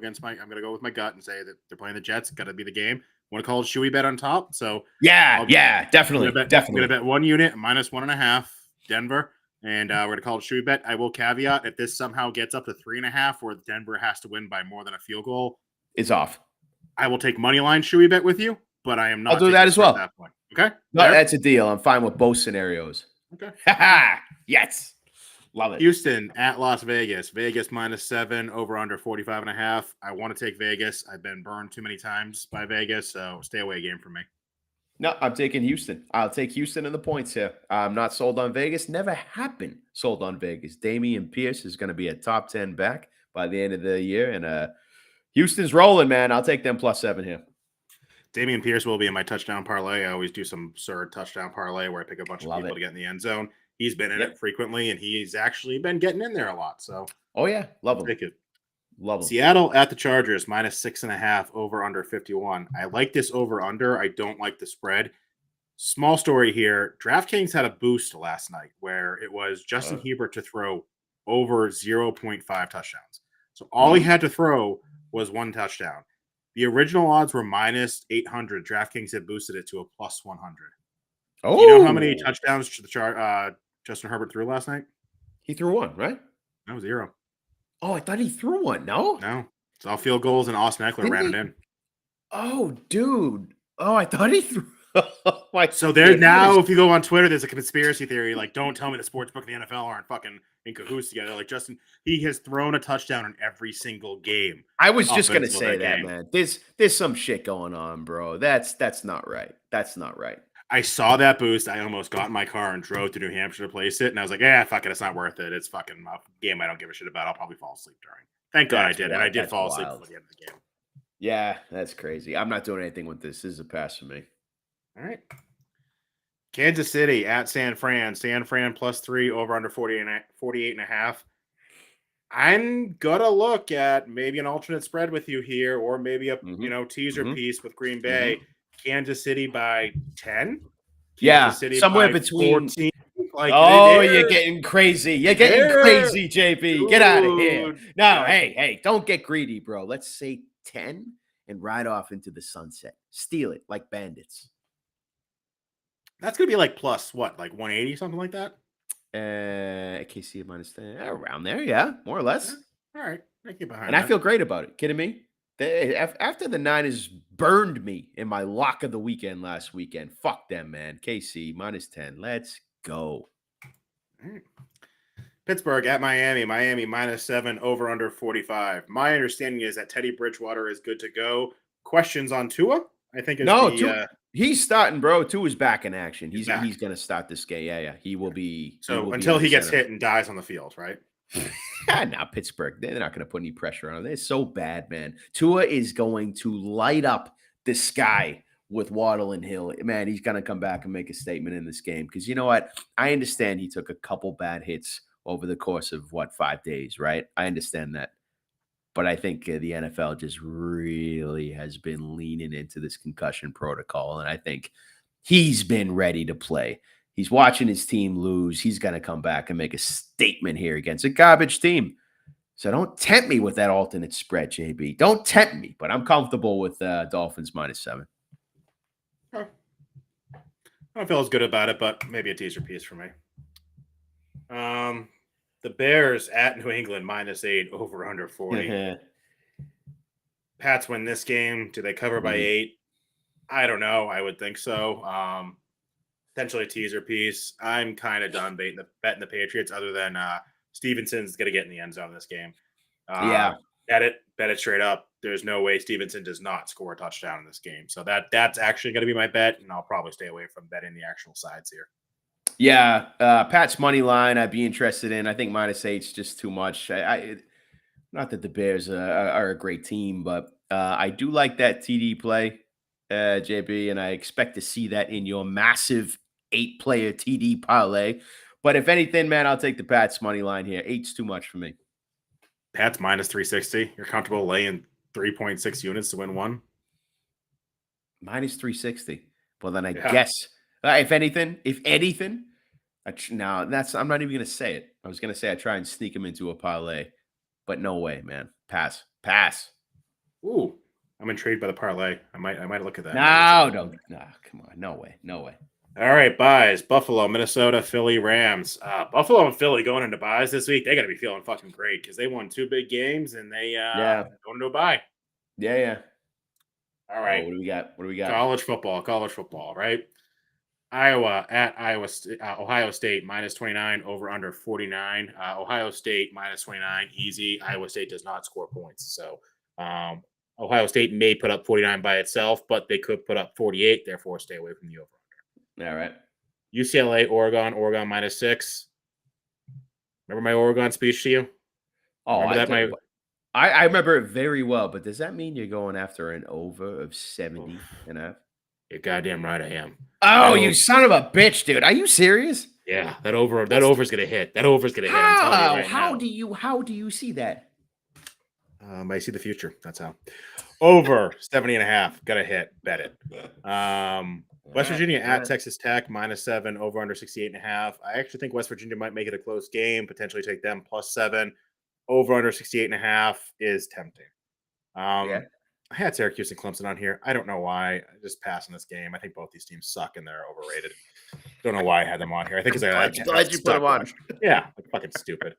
[SPEAKER 2] with my gut and say that they're playing the Jets. Got to be the game. Want to call it Shoey bet on top? So
[SPEAKER 1] definitely.
[SPEAKER 2] I'm going to bet one unit -1.5 Denver, and we're going to call it Shoey bet. I will caveat if this somehow gets up to 3.5, where Denver has to win by more than a field goal,
[SPEAKER 1] it's off.
[SPEAKER 2] I will take money line Shoey bet with you, but I am not.
[SPEAKER 1] I'll do that as well.
[SPEAKER 2] At that point. Okay,
[SPEAKER 1] no, that's a deal. I'm fine with both scenarios.
[SPEAKER 2] Okay.
[SPEAKER 1] Yes. Love it.
[SPEAKER 2] Houston at Las Vegas. Vegas -7, over under 45.5. I want to take Vegas. I've been burned too many times by Vegas, so stay away game for me.
[SPEAKER 1] No, I'm taking Houston. I'll take Houston in the points here. I'm not sold on Vegas. Never have been sold on Vegas. Dameon Pierce is going to be a top 10 back by the end of the year, and Houston's rolling, man. I'll take them +7 here.
[SPEAKER 2] Dameon Pierce will be in my touchdown parlay. I always do some absurd touchdown parlay where I pick a bunch of people to get in the end zone. He's been in it frequently, and he's actually been getting in there a lot. So,
[SPEAKER 1] love him.
[SPEAKER 2] Take it.
[SPEAKER 1] Love him.
[SPEAKER 2] Seattle at the Chargers -6.5, over under 51. I like this over under. I don't like the spread. Small story here. DraftKings had a boost last night where it was Justin Herbert to throw over 0.5 touchdowns. So all he had to throw was one touchdown. The original odds were minus 800. DraftKings had boosted it to a plus 100.
[SPEAKER 1] Oh,
[SPEAKER 2] Do you know how many touchdowns Justin Herbert threw last night?
[SPEAKER 1] he threw one, right?
[SPEAKER 2] No, 0.
[SPEAKER 1] Oh, I thought he threw one. No,
[SPEAKER 2] No. It's all field goals, and Austin Eckler
[SPEAKER 1] didn't
[SPEAKER 2] ran
[SPEAKER 1] he?
[SPEAKER 2] it in.
[SPEAKER 1] Oh, dude. Oh, I thought he threw. Oh, my
[SPEAKER 2] So there now,
[SPEAKER 1] goodness.
[SPEAKER 2] if you go on Twitter, there's a conspiracy theory. Like, don't tell me the sportsbook and the NFL aren't fucking in cahoots together. Like, Justin, he has thrown a touchdown in every single game.
[SPEAKER 1] I was
[SPEAKER 2] up
[SPEAKER 1] just gonna
[SPEAKER 2] until
[SPEAKER 1] say that,
[SPEAKER 2] game.
[SPEAKER 1] man. There's some shit going on, bro. That's not right. That's not right.
[SPEAKER 2] I saw that boost. I almost got in my car and drove to New Hampshire to place it. And I was like, yeah, fuck it. It's not worth it. It's fucking a game I don't give a shit about. I'll probably fall asleep during. Thank God
[SPEAKER 1] That's
[SPEAKER 2] I did. And I did
[SPEAKER 1] that's
[SPEAKER 2] fall asleep
[SPEAKER 1] wild.
[SPEAKER 2] before the end of the game.
[SPEAKER 1] Yeah, that's crazy. I'm not doing anything with this. This is a pass for me.
[SPEAKER 2] All right. Kansas City at San Fran. San Fran +3 over under 48.5. I'm gonna look at maybe an alternate spread with you here, or maybe a teaser piece with Green Bay. Kansas City by 10.
[SPEAKER 1] Yeah,
[SPEAKER 2] Kansas City
[SPEAKER 1] somewhere
[SPEAKER 2] by
[SPEAKER 1] between.
[SPEAKER 2] 14. Like,
[SPEAKER 1] Oh, you're getting crazy. You're getting
[SPEAKER 2] there,
[SPEAKER 1] crazy, JB. Get out of here.
[SPEAKER 2] dude.
[SPEAKER 1] No, hey, don't get greedy, bro. Let's say 10 and ride off into the sunset. Steal it like bandits.
[SPEAKER 2] That's gonna be like plus what, like 180, something like that.
[SPEAKER 1] KC minus 10, around there, yeah, more or less.
[SPEAKER 2] All right, I get behind.
[SPEAKER 1] And I feel great about it. Kidding me? After the Niners burned me in my lock of the weekend last weekend, fuck them, man. KC minus 10. Let's go.
[SPEAKER 2] Right. Pittsburgh at Miami. Miami -7 over under 45. My understanding is that Teddy Bridgewater is good to go. Questions on Tua? I think is
[SPEAKER 1] No,
[SPEAKER 2] the
[SPEAKER 1] he's starting, bro. Tua's back in action.
[SPEAKER 2] He's
[SPEAKER 1] He's gonna start this game. Yeah. He will be.
[SPEAKER 2] So until he gets hit and dies on the field, right?
[SPEAKER 1] Now Pittsburgh, they're not going to put any pressure on him. They're so bad, man. Tua is going to light up the sky with Waddle and Hill. Man, he's going to come back and make a statement in this game because you know what? I understand he took a couple bad hits over the course of 5 days, right? I understand that. But I think the NFL just really has been leaning into this concussion protocol. And I think he's been ready to play. He's watching his team lose. He's going to come back and make a statement here against a garbage team. So don't tempt me with that alternate spread, JB. Don't tempt me, but I'm comfortable with Dolphins -7.
[SPEAKER 2] I don't feel as good about it, but maybe a teaser piece for me. The Bears at New England -8 over under 40. Pats win this game. Do they cover by 8? I don't know. I would think so. Potentially a teaser piece. I'm kind of done betting the Patriots, other than Stevenson's going to get in the end zone this game. Bet it straight up. There's no way Stevenson does not score a touchdown in this game. So that's actually going to be my bet, and I'll probably stay away from betting the actual sides here.
[SPEAKER 1] Yeah, Pat's money line I'd be interested in. I think -8's just too much. Not that the Bears are a great team, but I do like that TD play, JB, and I expect to see that in your massive 8-player TD parlay. But if anything, man, I'll take the Pats money line here. 8's too much for me.
[SPEAKER 2] Pats -360. You're comfortable laying 3.6 units to win one?
[SPEAKER 1] -360. Well, then I guess if anything, I'm not even gonna say it. I was gonna say I try and sneak him into a parlay, but no way, man. Pass.
[SPEAKER 2] Ooh, I'm intrigued by the parlay. I might look at that.
[SPEAKER 1] No, come on, no way.
[SPEAKER 2] All right, buys. Buffalo, Minnesota, Philly, Rams. Buffalo and Philly going into buys this week. They got to be feeling fucking great because they won 2 big games and they going to a bye.
[SPEAKER 1] Yeah.
[SPEAKER 2] All right.
[SPEAKER 1] What do we got?
[SPEAKER 2] College football, right? Iowa at Ohio State -29 over under 49. Ohio State -29 easy. Iowa State does not score points, so Ohio State may put up 49 by itself, but they could put up 48. Therefore, stay away from the over.
[SPEAKER 1] All right.
[SPEAKER 2] UCLA, Oregon -6. Remember my Oregon speech to you?
[SPEAKER 1] Oh, I remember it very well, but does that mean you're going after an over of 70.5?
[SPEAKER 2] You're goddamn right I am.
[SPEAKER 1] Oh, you son of a bitch, dude. Are you serious?
[SPEAKER 2] Yeah, that over's gonna hit. That over's gonna hit. I'm telling you right now.
[SPEAKER 1] How do you see that?
[SPEAKER 2] I see the future. That's how. Over 70.5. Gotta hit. Bet it. West Virginia at Texas Tech -7 over under 68.5. I actually think West Virginia might make it a close game, potentially take them +7. Over under 68.5 is tempting. I had Syracuse and Clemson on here. I don't know why. I just passed on this game. I think both these teams suck and they're overrated. Don't know why I had them on here. I think because
[SPEAKER 1] Glad you put them on.
[SPEAKER 2] Yeah, like fucking stupid.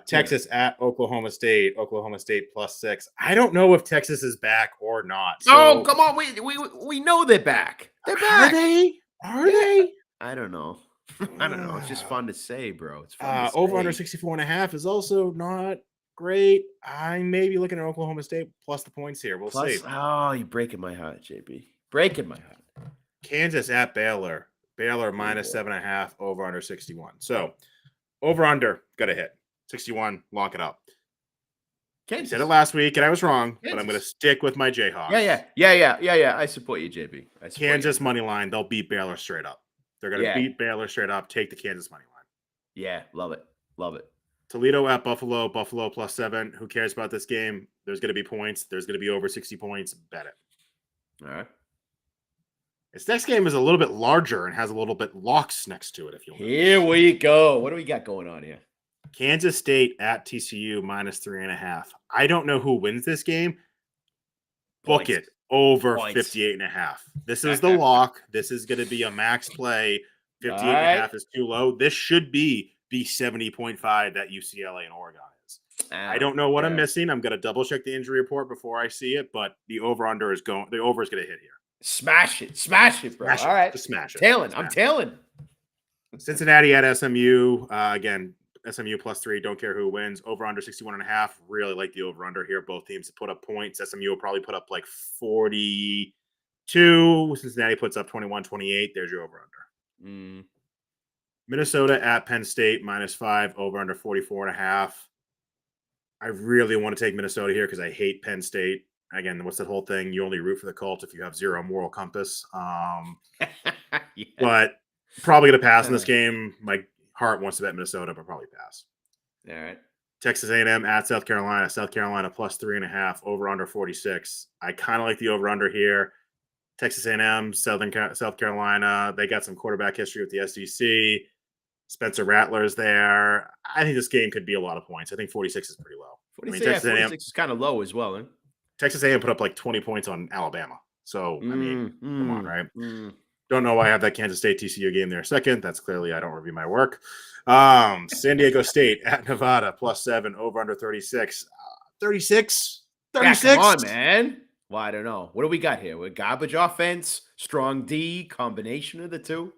[SPEAKER 2] Texas at Oklahoma State. Oklahoma State +6. I don't know if Texas is back or not.
[SPEAKER 1] Oh, come on. We know they're back. They're back.
[SPEAKER 2] Are they? Are they?
[SPEAKER 1] I don't know. I don't know. It's just fun to say, bro. It's fun to say.
[SPEAKER 2] Over under 64.5 is also not great. I may be looking at Oklahoma State plus the points here. We'll see.
[SPEAKER 1] Oh, you're breaking my heart, JB. Breaking my heart.
[SPEAKER 2] Kansas at Baylor. Baylor -7.5, over under 61. So over under, got to hit 61. Lock it up. I said it last week and I was wrong, but I'm going to stick with my Jayhawks.
[SPEAKER 1] Yeah. I support you, JB.
[SPEAKER 2] Kansas money line. They'll beat Baylor straight up. They're going to beat Baylor straight up. Take the Kansas money line.
[SPEAKER 1] Yeah, love it. Love it.
[SPEAKER 2] Toledo at Buffalo. Buffalo +7. Who cares about this game? There's going to be points. There's going to be over 60 points. Bet it.
[SPEAKER 1] All right.
[SPEAKER 2] This next game is a little bit larger and has a little bit locks next to it. If you want.
[SPEAKER 1] Here we go. What do we got going on here?
[SPEAKER 2] Kansas State at TCU -3.5. I don't know who wins this game. Book it over 58.5. This is the lock. This is going to be a max play. 58.5 is too low. This should be the 70.5 that UCLA and Oregon is. I don't know what I'm missing. I'm going to double check the injury report before I see it, but the over is going to hit here.
[SPEAKER 1] Smash it, bro.
[SPEAKER 2] Smash it.
[SPEAKER 1] All right,
[SPEAKER 2] just smash it.
[SPEAKER 1] I'm tailing.
[SPEAKER 2] Cincinnati at SMU. Again, SMU +3. Don't care who wins. Over under 61.5. Really like the over under here. Both teams put up points. SMU will probably put up like 42. Cincinnati puts up 21-28. There's your over under. Minnesota at Penn State -5. Over under 44.5. I really want to take Minnesota here because I hate Penn State. Again, what's that whole thing? You only root for the cult if you have zero moral compass. But probably going to pass in this game. My heart wants to bet Minnesota, but probably pass.
[SPEAKER 1] All right.
[SPEAKER 2] Texas A&M at South Carolina. South Carolina +3.5. Over under 46. I kind of like the over under here. Texas A&M, South Carolina. They got some quarterback history with the SEC. Spencer Rattler's there. I think this game could be a lot of points. I think 46 is pretty low.
[SPEAKER 1] 46 is kind of low as well.
[SPEAKER 2] Texas A&M put up like 20 points on Alabama. So, I mean, come on, right? Don't know why I have that Kansas State TCU game there second. That's clearly I don't review my work. San Diego State at Nevada +7. Over under 36. 36?
[SPEAKER 1] Yeah, come on, man. Well, I don't know. What do we got here? We're garbage offense, strong D, combination of the two.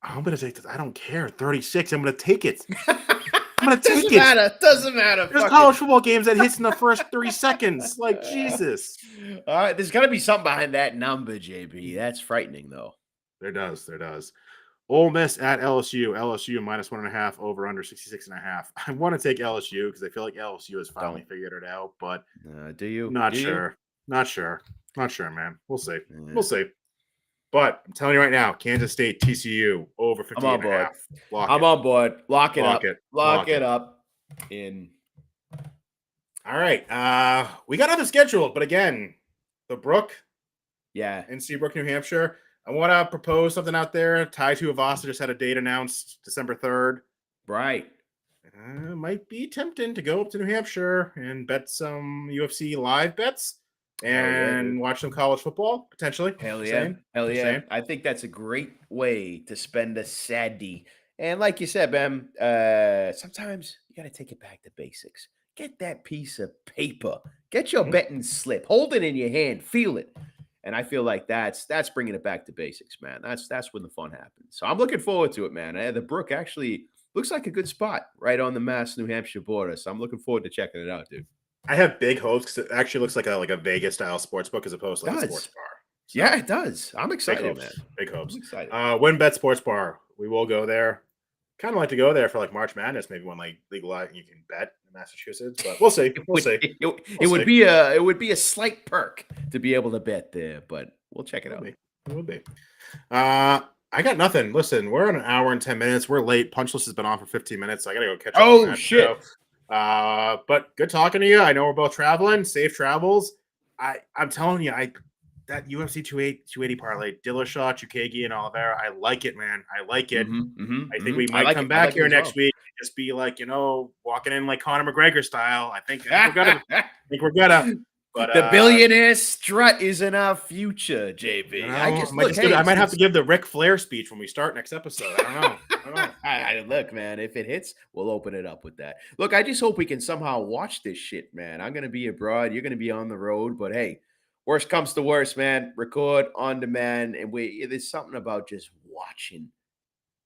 [SPEAKER 2] I'm going to take this. I don't care. 36. I'm going to take it. I'm going to take it.
[SPEAKER 1] Doesn't matter.
[SPEAKER 2] There's college football games that hits in the first 3 seconds. Like, Jesus.
[SPEAKER 1] All right. There's got to be something behind that number, JB. That's frightening, though.
[SPEAKER 2] There does. Ole Miss at LSU. LSU -1.5. Over under 66.5. I want to take LSU because I feel like LSU has finally figured it out. But
[SPEAKER 1] do you?
[SPEAKER 2] Not sure, man. We'll see. We'll see. But I'm telling you right now, Kansas State, TCU, over 58.5.
[SPEAKER 1] I'm on board. Lock it up.
[SPEAKER 2] Lock it up. All right. We got nothing scheduled, but again, the Brook.
[SPEAKER 1] Yeah.
[SPEAKER 2] In Seabrook, New Hampshire. I want to propose something out there. Tai Tuivasa just had a date announced, December 3rd.
[SPEAKER 1] Right.
[SPEAKER 2] Might be tempting to go up to New Hampshire and bet some UFC live bets. And watch some college football, potentially.
[SPEAKER 1] Hell yeah. I think that's a great way to spend a Saturday. And like you said, Ben, sometimes you got to take it back to basics. Get that piece of paper. Get your betting slip. Hold it in your hand. Feel it. And I feel like that's bringing it back to basics, man. That's when the fun happens. So I'm looking forward to it, man. The Brook actually looks like a good spot right on the Mass-New Hampshire border. So I'm looking forward to checking it out, dude.
[SPEAKER 2] I have big hopes because it actually looks like a Vegas style sports book as opposed to like a sports bar.
[SPEAKER 1] So, yeah, it does. I'm excited, man.
[SPEAKER 2] Big hopes.
[SPEAKER 1] I'm excited.
[SPEAKER 2] WinBet Sports Bar. We will go there. Kind of like to go there for like March Madness, maybe when like legalized and you can bet in Massachusetts. But we'll see. We'll see.
[SPEAKER 1] It would be a slight perk to be able to bet there, but we'll check it out.
[SPEAKER 2] It will be. I got nothing. Listen, we're on an hour and 10 minutes. We're late. Punch list has been on for 15 minutes. So I gotta go catch up.
[SPEAKER 1] Oh shit.
[SPEAKER 2] Show. But good talking to you. I know we're both traveling. Safe travels. I'm telling you, that UFC 280 parlay, Dillashaw, Chukagi, and Oliveira, I like it, man. I like it. I think we might come back here next week and just be like, walking in like Conor McGregor style. I think we're gonna. But
[SPEAKER 1] The billionaire strut is in our future, JB.
[SPEAKER 2] you know,
[SPEAKER 1] I just
[SPEAKER 2] I might have to give the Ric Flair speech when we start next episode. I don't know. I don't know.
[SPEAKER 1] Look, man, if it hits, we'll open it up with that. Look, I just hope we can somehow watch this shit, man. I'm gonna be abroad, you're gonna be on the road, but hey, worst comes to worst, man. Record on demand, and there's something about just watching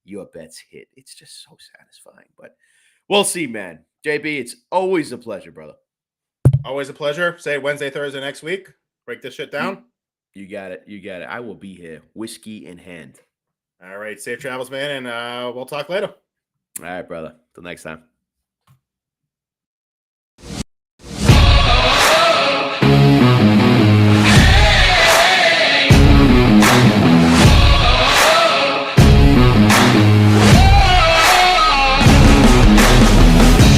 [SPEAKER 1] your bets hit. It's just so satisfying. But we'll see, man. JB, it's always a pleasure, brother.
[SPEAKER 2] Always a pleasure. Say Wednesday, Thursday next week. Break this shit down.
[SPEAKER 1] You got it. You got it. I will be here, whiskey in hand.
[SPEAKER 2] All right. Safe travels, man. And we'll talk later.
[SPEAKER 1] All right, brother. Till next time.